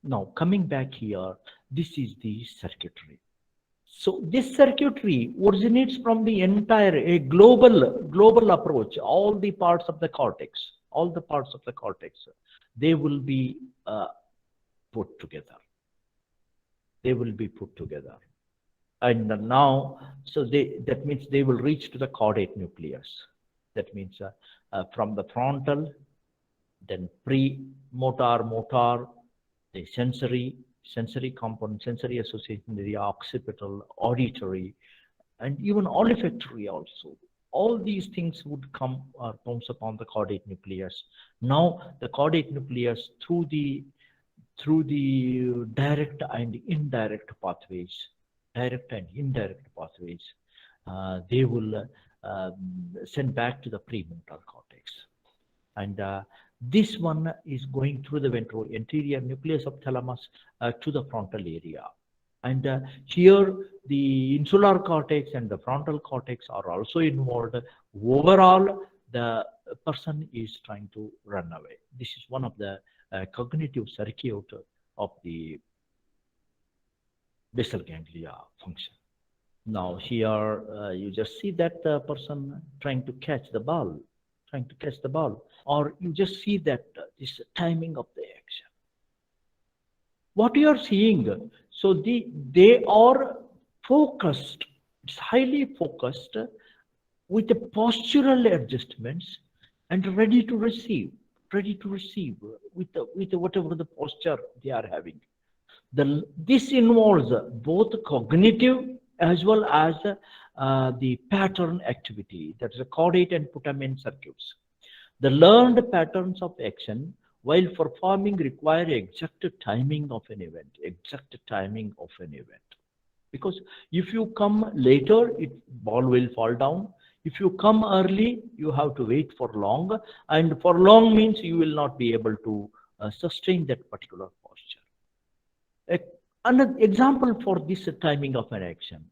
Now, coming back here, this is the circuitry. So this circuitry originates from the entire a global approach. All the parts of the cortex, they will be put together. They will be put together. And now, so that means they will reach to the caudate nucleus. That means from the frontal, then motor, the sensory component, sensory association area, occipital, auditory, and even olfactory also. All these things would comes upon the caudate nucleus. Now the caudate nucleus through the direct and indirect pathways, they will send back to the premotor cortex. And this one is going through the anterior nucleus of thalamus to the frontal area. And here the insular cortex and the frontal cortex are also involved. Overall, the person is trying to run away. This is one of the cognitive circuit of the basal ganglia function. Now here you just see that person trying to catch the ball, or you just see that this timing of the action. What you are seeing, so they are focused, it's highly focused with the postural adjustments and ready to receive with whatever the posture they are having. This involves both cognitive as well as the pattern activity, that is the caudate and putamen circuits. The learned patterns of action while performing require exact timing of an event. Because if you come later, ball will fall down. If you come early, you have to wait for long, and for long means you will not be able to sustain that particular posture. Another example for this timing of an action.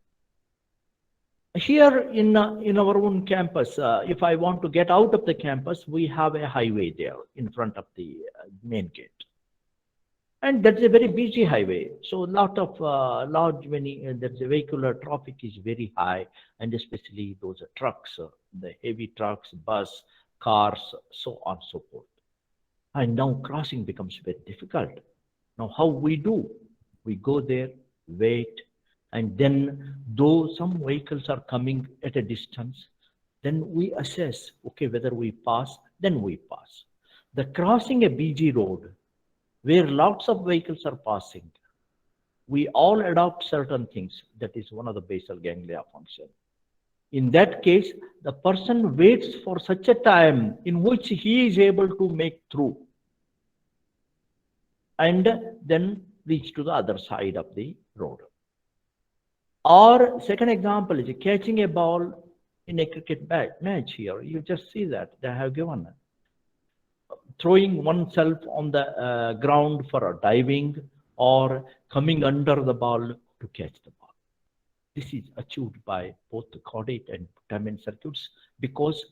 Here in our own campus, if I want to get out of the campus, we have a highway there in front of the main gate. And that's a very busy highway. So a lot of there's a vehicular traffic is very high, and especially those trucks, the heavy trucks, bus, cars, so on and so forth. And now crossing becomes very difficult. Now how we do? We go there, wait, and then though some vehicles are coming at a distance, then we assess, okay, whether we pass, then we pass. The crossing a busy road where lots of vehicles are passing, we all adopt certain things. That is one of the basal ganglia function. In that case, the person waits for such a time in which he is able to make through and then reach to the other side of the road. Or second example is catching a ball in a cricket match here. You just see that they have given throwing oneself on the ground for a diving or coming under the ball to catch the ball. This is achieved by both the caudate and putamen circuits because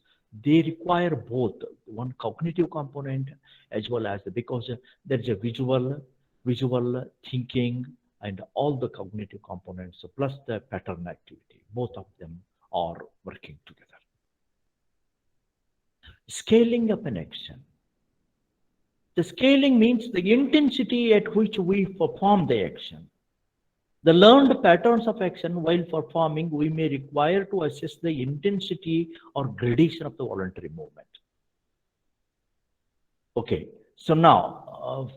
they require both one cognitive component as well as because there's a visual thinking and all the cognitive components plus the pattern activity. Both of them are working together. Scaling up an action. The scaling means the intensity at which we perform the action. The learned patterns of action while performing, we may require to assess the intensity or gradation of the voluntary movement. Okay, so now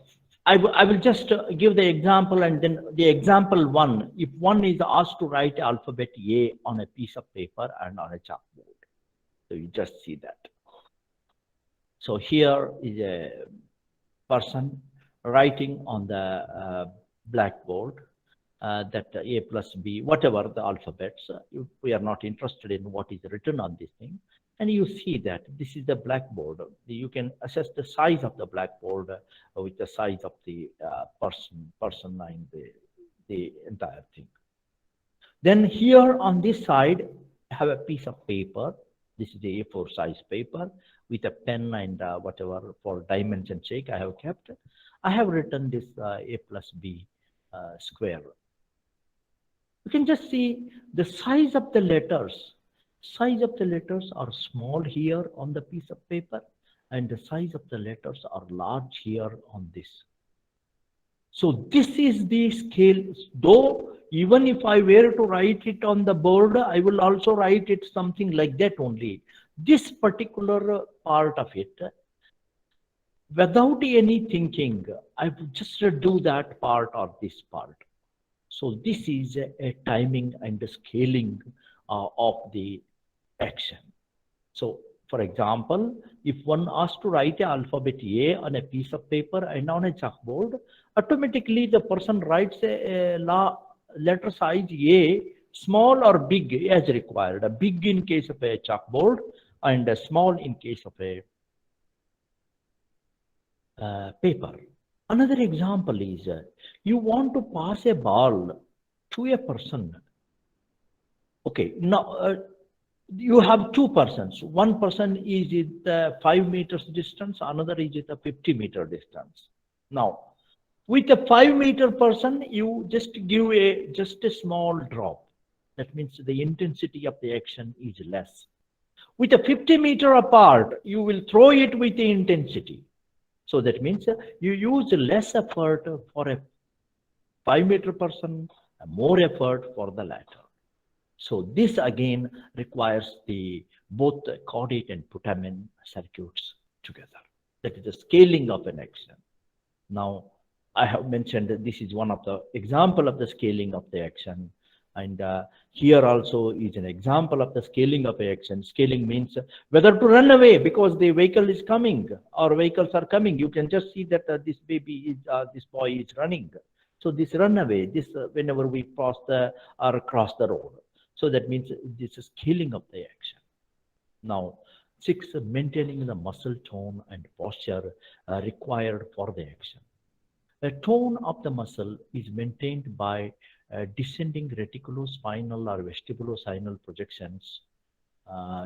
I will just give the example, and then the example one, if one is asked to write alphabet A on a piece of paper and on a chalkboard. So you just see that. So here is a person writing on the blackboard that A plus B, whatever the alphabets, we are not interested in what is written on this thing. And you see that this is the blackboard. You can assess the size of the blackboard with the size of the person and the entire thing. Then here on this side, I have a piece of paper. This is the A4 size paper with a pen and whatever for dimension check I have kept. I have written this A plus B square. You can just see the size of the letters. Size of the letters are small here on the piece of paper, and the size of the letters are large here on this. So this is the scale. Though even if I were to write it on the board, I will also write it something like that only. This particular part of it, without any thinking, I would just do that part or this part. So this is a timing and the scaling of the action. So for example, if one asks to write an alphabet A on a piece of paper and on a chalkboard, automatically the person writes a letter size A, small or big as required. A big in case of a chalkboard and a small in case of a paper. Another example is you want to pass a ball to a person. Okay, now you have two persons. One person is at 5 meters distance, another is at a 50-meter distance. Now, with a 5-meter person, you just give just a small drop. That means the intensity of the action is less. With a 50-meter apart, you will throw it with the intensity. So that means you use less effort for a 5-meter person, more effort for the latter. So this again requires both the caudate and putamen circuits together. That is the scaling of an action. Now, I have mentioned that this is one of the example of the scaling of the action. And here also is an example of the scaling of the action. Scaling means whether to run away because the vehicle is coming or vehicles are coming. You can just see that this boy is running. So this runaway, this whenever we cross the or cross the road. So that means this is killing of the action. Now, 6, maintaining the muscle tone and posture required for the action. The tone of the muscle is maintained by descending reticulospinal or vestibulosinal projections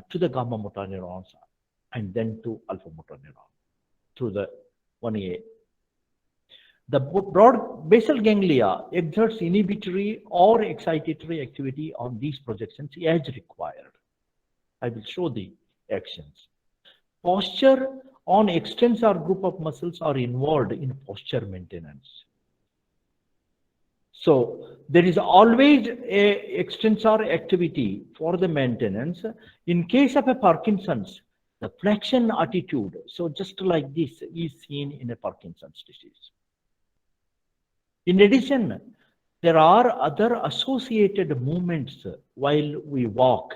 to the gamma motor neurons and then to alpha motor neuron through the 1A. The broad basal ganglia exerts inhibitory or excitatory activity on these projections as required. I will show the actions. Posture on extensor group of muscles are involved in posture maintenance. So there is always a extensor activity for the maintenance. In case of a Parkinson's, the flexion attitude, so just like this, is seen in a Parkinson's disease. In addition, there are other associated movements while we walk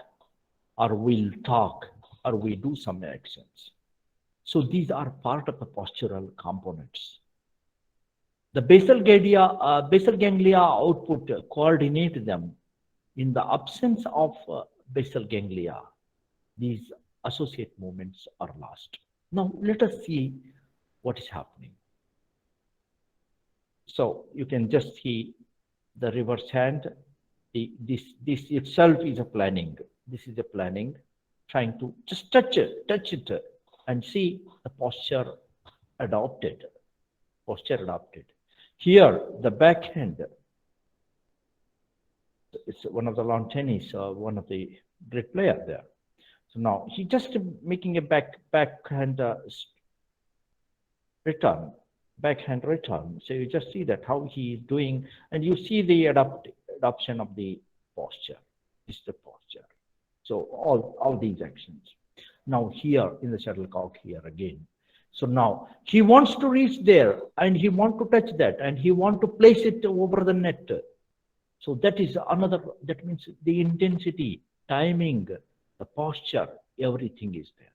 or we'll talk or we do some actions. So these are part of the postural components. The basal ganglia output coordinate them. In the absence of basal ganglia, these associate movements are lost. Now let us see what is happening. So you can just see the reverse hand. This itself is a planning. This is a planning, trying to just touch it, and see the posture adopted. Here, the backhand. It's one of the lawn tennis, one of the great player there. So now he just making a backhand return. So you just see that how he is doing, and you see the adoption of the posture. This is the posture. So all these actions. Now here in the shuttlecock here again. So now he wants to reach there and he wants to touch that and he wants to place it over the net. So that is another, that means the intensity, timing, the posture, everything is there.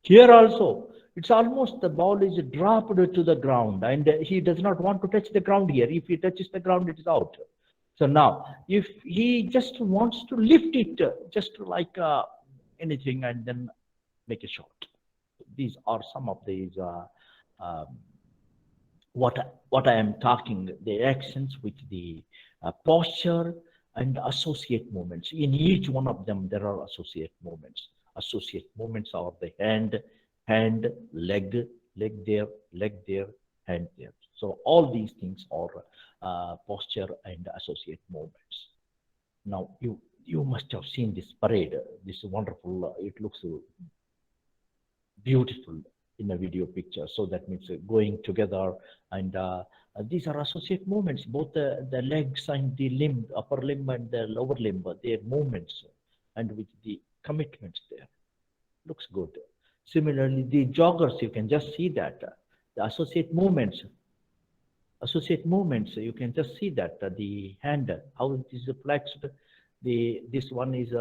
Here also, it's almost the ball is dropped to the ground and he does not want to touch the ground here. If he touches the ground, it is out. So now, if he just wants to lift it, just like anything, and then make a shot. These are some of these what I am talking, the actions with the posture and associate movements. In each one of them, there are associate movements. Associate movements are the hand, leg there, hand there. So all these things are posture and associate movements. Now you must have seen this parade. This is wonderful. It looks beautiful in a video picture. So that means going together, and these are associate movements. Both the legs and the limb, upper limb and the lower limb, their movements, and with the commitments there. Looks good. Similarly, the joggers, you can just see that the associate movements, you can just see that the hand, how it is flexed. This one is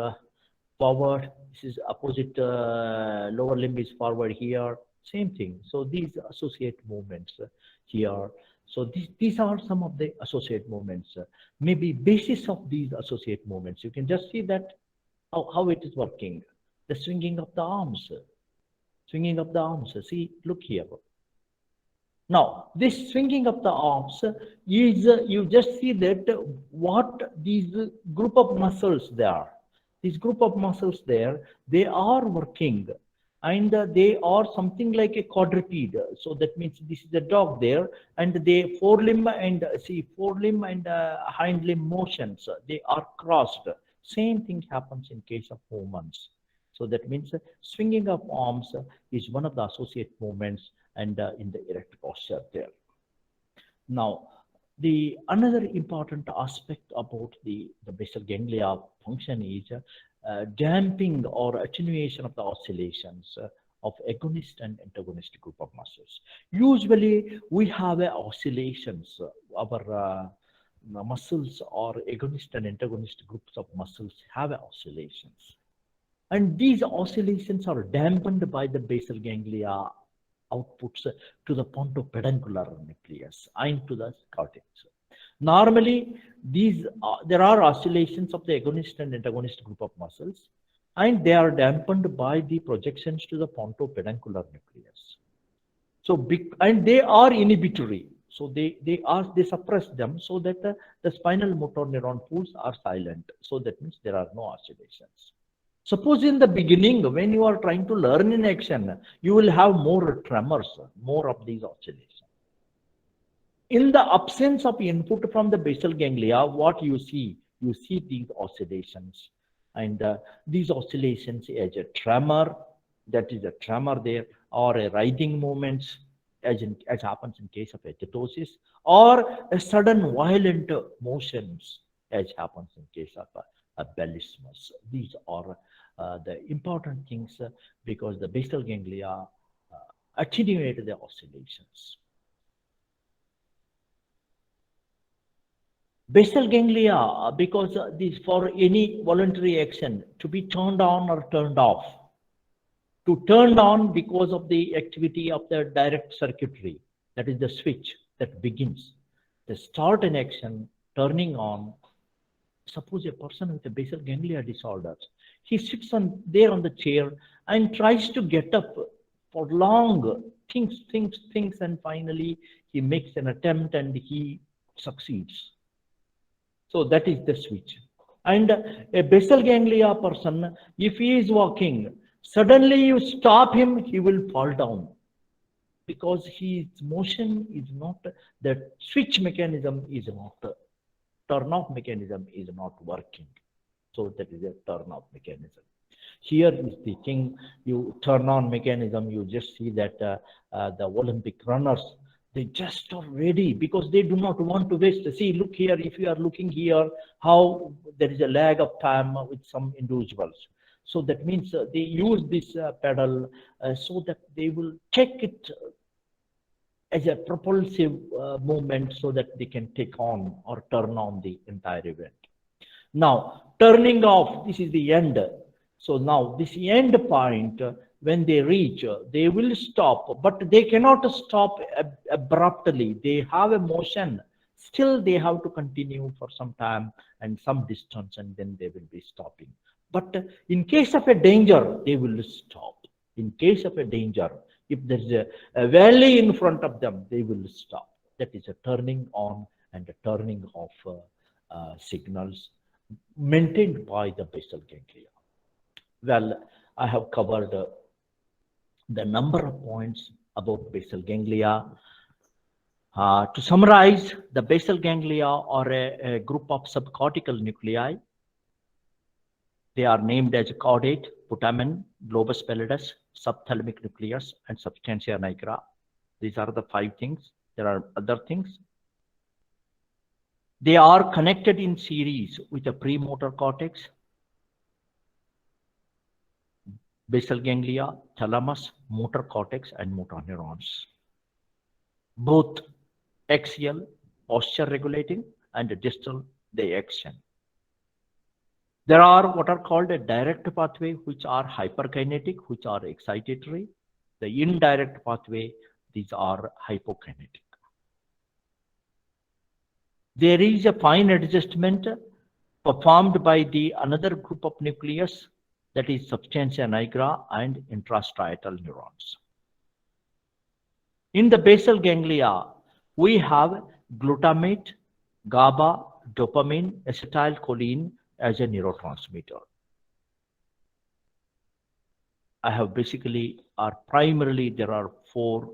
forward. This is opposite. Lower limb is forward here. Same thing. So these associate movements here. So these are some of the associate movements. Maybe basis of these associate movements. You can just see that how it is working. The swinging of the arms. See, look here. Now, this swinging of the arms is, you just see that what these group of muscles there, they are working, and they are something like a quadruped. So that means this is a dog there, and the forelimb and hind limb motions, they are crossed. Same thing happens in case of humans. So that means swinging of arms is one of the associate movements, and in the erect posture there. Now, the another important aspect about the basal ganglia function is damping or attenuation of the oscillations of agonist and antagonist group of muscles. Usually, we have oscillations. Our muscles or agonist and antagonist groups of muscles have oscillations. And these oscillations are dampened by the basal ganglia outputs to the pontopeduncular nucleus and to the cortex. Normally, there are oscillations of the agonist and antagonist group of muscles, and they are dampened by the projections to the pontopeduncular nucleus. So, and they are inhibitory. So they suppress them so that the spinal motor neuron pools are silent. So that means there are no oscillations. Suppose in the beginning, when you are trying to learn in action, you will have more tremors, more of these oscillations. In the absence of input from the basal ganglia, what you see? You see these oscillations. And these oscillations as a tremor, that is a tremor there, or a writhing movements, as happens in case of agitosis, or a sudden violent motions, as happens in case of a bellismus. These are the important things because the basal ganglia attenuate the oscillations. Basal ganglia, because this for any voluntary action to be turned on or turned off. To turn on because of the activity of the direct circuitry, that is the switch that begins. The start an action, turning on. Suppose a person with a basal ganglia disorder, he sits there on the chair and tries to get up for long, thinks, and finally he makes an attempt and he succeeds. So that is the switch. And a basal ganglia person, if he is walking, suddenly you stop him, he will fall down because his motion is not, the switch mechanism is not, turn off mechanism is not working. So that is a turn off mechanism. Here is the thing, you turn on mechanism, you just see that the Olympic runners, they just are ready because they do not want to waste. See, look here, if you are looking here, how there is a lag of time with some individuals. So that means they use this pedal so that they will take it as a propulsive movement so that they can take on or turn on the entire event. Now, turning off, this is the end. So now this end point, when they reach, they will stop, but they cannot stop abruptly. They have a motion. Still, they have to continue for some time and some distance, and then they will be stopping. But in case of a danger, they will stop. In case of a danger, if there's a valley in front of them, they will stop. That is a turning on and a turning off signals maintained by the basal ganglia. Well, I have covered the number of points about basal ganglia. To summarize, the basal ganglia are a group of subcortical nuclei. They are named as caudate, putamen, globus pallidus, subthalamic nucleus, and substantia nigra. These are the 5 things. There are other things. They are connected in series with the premotor cortex, basal ganglia, thalamus, motor cortex, and motor neurons. Both axial, posture regulating, and distal, they action. There are what are called a direct pathway, which are hyperkinetic, which are excitatory. The indirect pathway, these are hypokinetic. There is a fine adjustment performed by the another group of nucleus, that is substantia nigra and intrastriatal neurons. In the basal ganglia, we have glutamate, GABA, dopamine, acetylcholine as a neurotransmitter. I have basically, or primarily, there are 4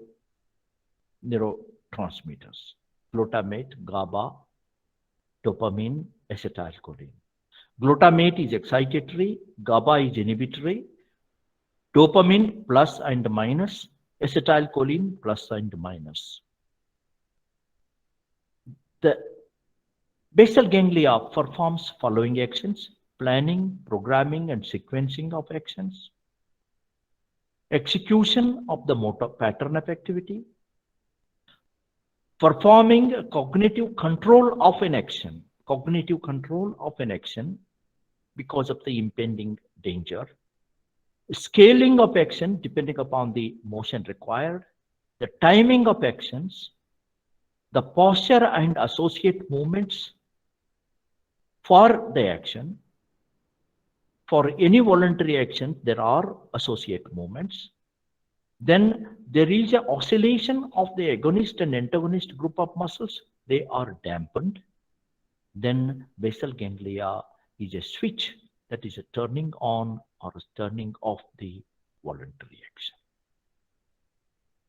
neurotransmitters: glutamate, GABA, dopamine, acetylcholine. Glutamate is excitatory, GABA is inhibitory, dopamine plus and minus, acetylcholine plus and minus. The basal ganglia performs following actions: planning, programming, and sequencing of actions, execution of the motor pattern of activity, performing cognitive control of an action, because of the impending danger, scaling of action depending upon the motion required, the timing of actions, the posture and associate movements for the action. For any voluntary action, there are associate movements. Then there is an oscillation of the agonist and antagonist group of muscles. They are dampened. Then basal ganglia is a switch that is a turning on or a turning off the voluntary action.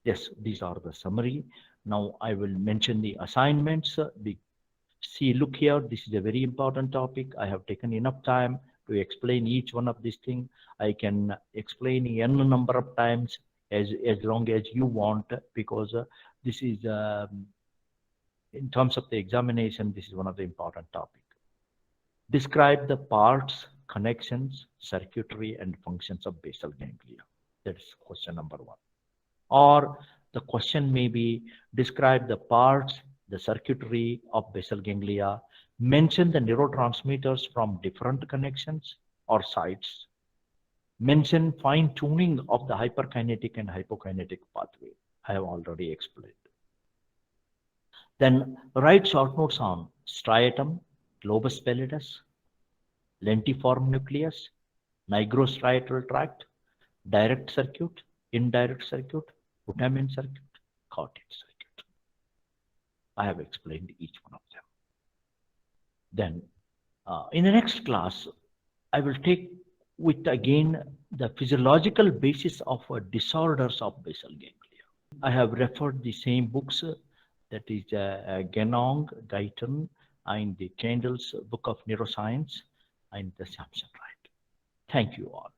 Yes, these are the summary. Now I will mention the assignments. See, look here, this is a very important topic. I have taken enough time to explain each one of these things. I can explain n number of times as long as you want, because this is, in terms of the examination, this is one of the important topics. Describe the parts, connections, circuitry, and functions of basal ganglia. That's question number 1. Or the question may be, describe the parts, the circuitry of basal ganglia, mention the neurotransmitters from different connections or sites, mention fine tuning of the hyperkinetic and hypokinetic pathway. I have already explained. Then write short notes on striatum, globus pallidus, lentiform nucleus, nigrostriatal tract, direct circuit, indirect circuit, putamen circuit, carotid circuit. I have explained each one of them. Then in the next class, I will take with again the physiological basis of disorders of basal ganglia. I have referred the same books, that is Genong, Guyton, and the Kendall's book of Neuroscience, and the Samson Wright. Thank you all.